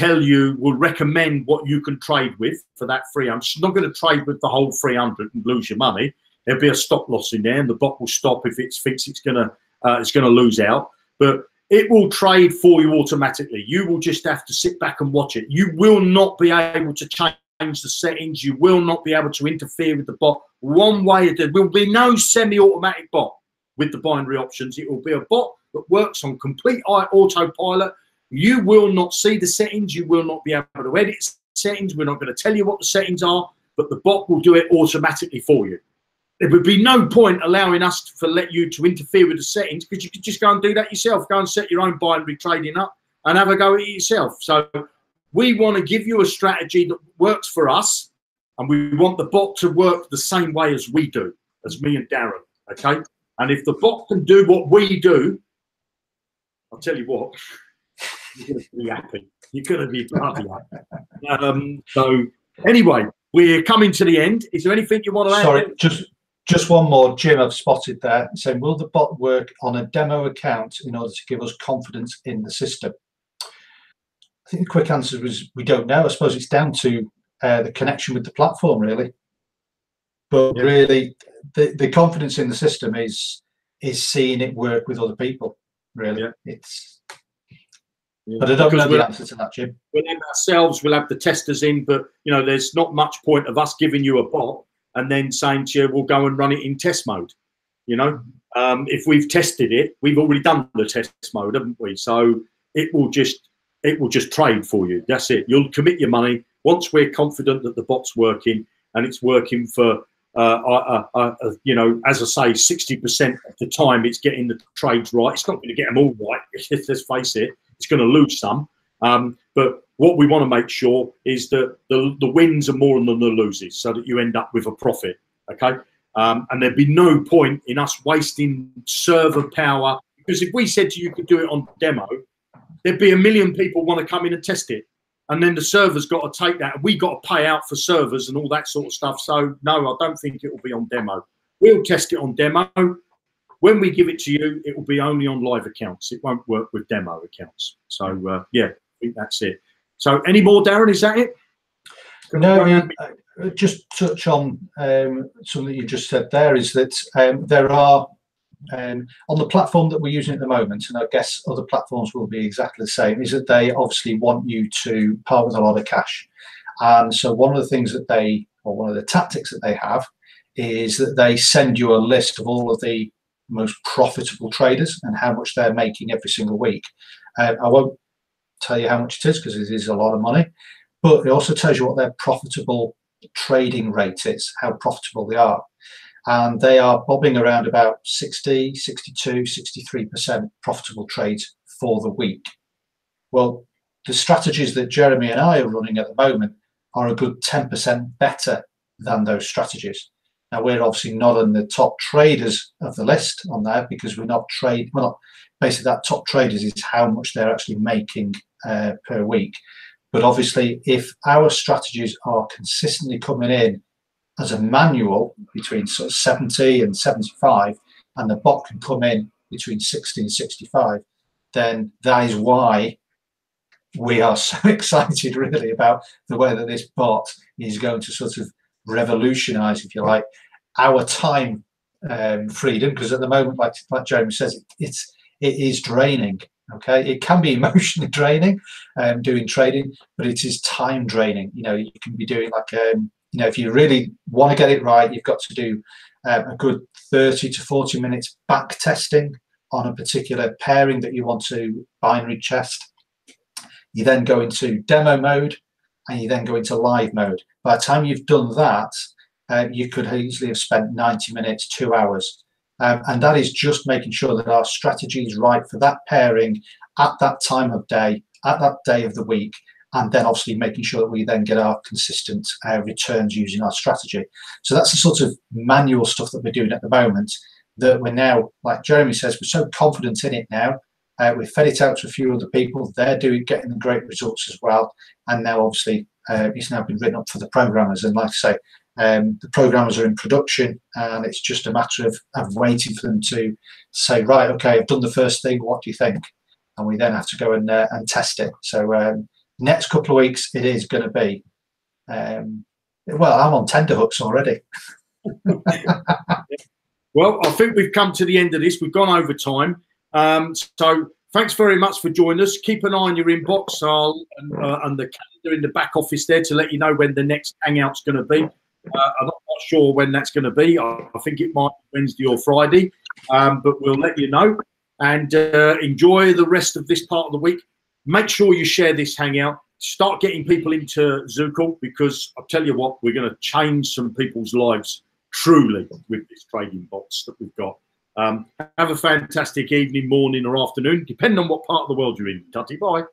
recommend what you can trade with for that 300. It's not going to trade with the whole 300 and lose your money. There'll be a stop loss in there, and the bot will stop if it thinks it's going to lose out. But it will trade for you automatically. You will just have to sit back and watch it. You will not be able to change the settings. You will not be able to interfere with the bot one way. There will be no semi-automatic bot with the binary options. It will be a bot that works on complete autopilot. You will not see the settings. You will not be able to edit settings. We're not going to tell you what the settings are, but the bot will do it automatically for you. There would be no point allowing us to let you to interfere with the settings, because you could just go and do that yourself. Go and set your own binary trading up and have a go at it yourself. So we want to give you a strategy that works for us, and we want the bot to work the same way as we do, as me and Darren, okay? And if the bot can do what we do, I'll tell you what, you're going to be happy. You're going to be bloody happy. So anyway, we're coming to the end. Is there anything you want to add? Sorry, just one more. Jim, I've spotted there saying, will the bot work on a demo account in order to give us confidence in the system? I think the quick answer was we don't know. I suppose it's down to the connection with the platform, really. But yeah, really, the confidence in the system is seeing it work with other people, really. Yeah. It's. Yeah. But I don't know the answer to that, Jim. We'll have ourselves, we'll have the testers in, but you know, there's not much point of us giving you a bot and then saying to you, we'll go and run it in test mode. You know, if we've tested it, we've already done the test mode, haven't we? So it will just trade for you. That's it. You'll commit your money once we're confident that the bot's working, and it's working for you know, as I say, 60% of the time it's getting the trades right. It's not going to get them all right. Let's face it. It's going to lose some. But what we want to make sure is that the wins are more than the loses, so that you end up with a profit. Okay. And there'd be no point in us wasting server power, because if we said to you could do it on demo, there'd be 1 million people want to come in and test it. And then the server's got to take that, and we got to pay out for servers and all that sort of stuff. So no, I don't think it will be on demo. We'll test it on demo. When we give it to you, it will be only on live accounts. It won't work with demo accounts. So yeah, I think that's it. So any more, Darren? Is that it? No, just touch on something you just said there, is that there are, on the platform that we're using at the moment, and I guess other platforms will be exactly the same, is that they obviously want you to part with a lot of cash. And so one of the things that they, or one of the tactics that they have, is that they send you a list of all of the most profitable traders and how much they're making every single week. I won't tell you how much it is, because it is a lot of money, but it also tells you what their profitable trading rate is, how profitable they are. And they are bobbing around about 60, 62, 63% profitable trades for the week. Well, the strategies that Jeremy and I are running at the moment are a good 10% better than those strategies. Now, we're obviously not on the top traders of the list on there, because we're not basically that top traders is how much they're actually making per week. But obviously, if our strategies are consistently coming in as a manual between sort of 70 and 75, and the bot can come in between 60 and 65, then that is why we are so excited really about the way that this bot is going to sort of revolutionize, if you like, our time freedom. Because at the moment, like Jeremy says, it is draining. Okay, it can be emotionally draining doing trading, but it is time draining. You know, you can be doing like you know, if you really want to get it right, you've got to do a good 30 to 40 minutes back testing on a particular pairing that you want to binary test. You then go into demo mode, and you then go into live mode. By the time you've done that, you could easily have spent 90 minutes, 2 hours. And that is just making sure that our strategy is right for that pairing at that time of day, at that day of the week, and then obviously making sure that we then get our consistent returns using our strategy. So that's the sort of manual stuff that we're doing at the moment, that we're now, like Jeremy says, we're so confident in it now. We've fed it out to a few other people. They're getting the great results as well. And now obviously it's now been written up for the programmers. And like I say, the programmers are in production, and it's just a matter of waiting for them to say, right, okay, I've done the first thing, what do you think? And we then have to go and test it. So next couple of weeks, it is going to be, well, I'm on tenterhooks already. Well, I think we've come to the end of this. We've gone over time. So thanks very much for joining us. Keep an eye on your inbox and the calendar in the back office there to let you know when the next hangout's going to be. I'm not sure when that's going to be. I think it might be Wednesday or Friday, but we'll let you know. And enjoy the rest of this part of the week. Make sure you share this hangout. start getting people into Zukul, because I'll tell you what, we're going to change some people's lives truly with these trading bots that we've got. Have a fantastic evening, morning or afternoon, depending on what part of the world you're in. Tutty, bye.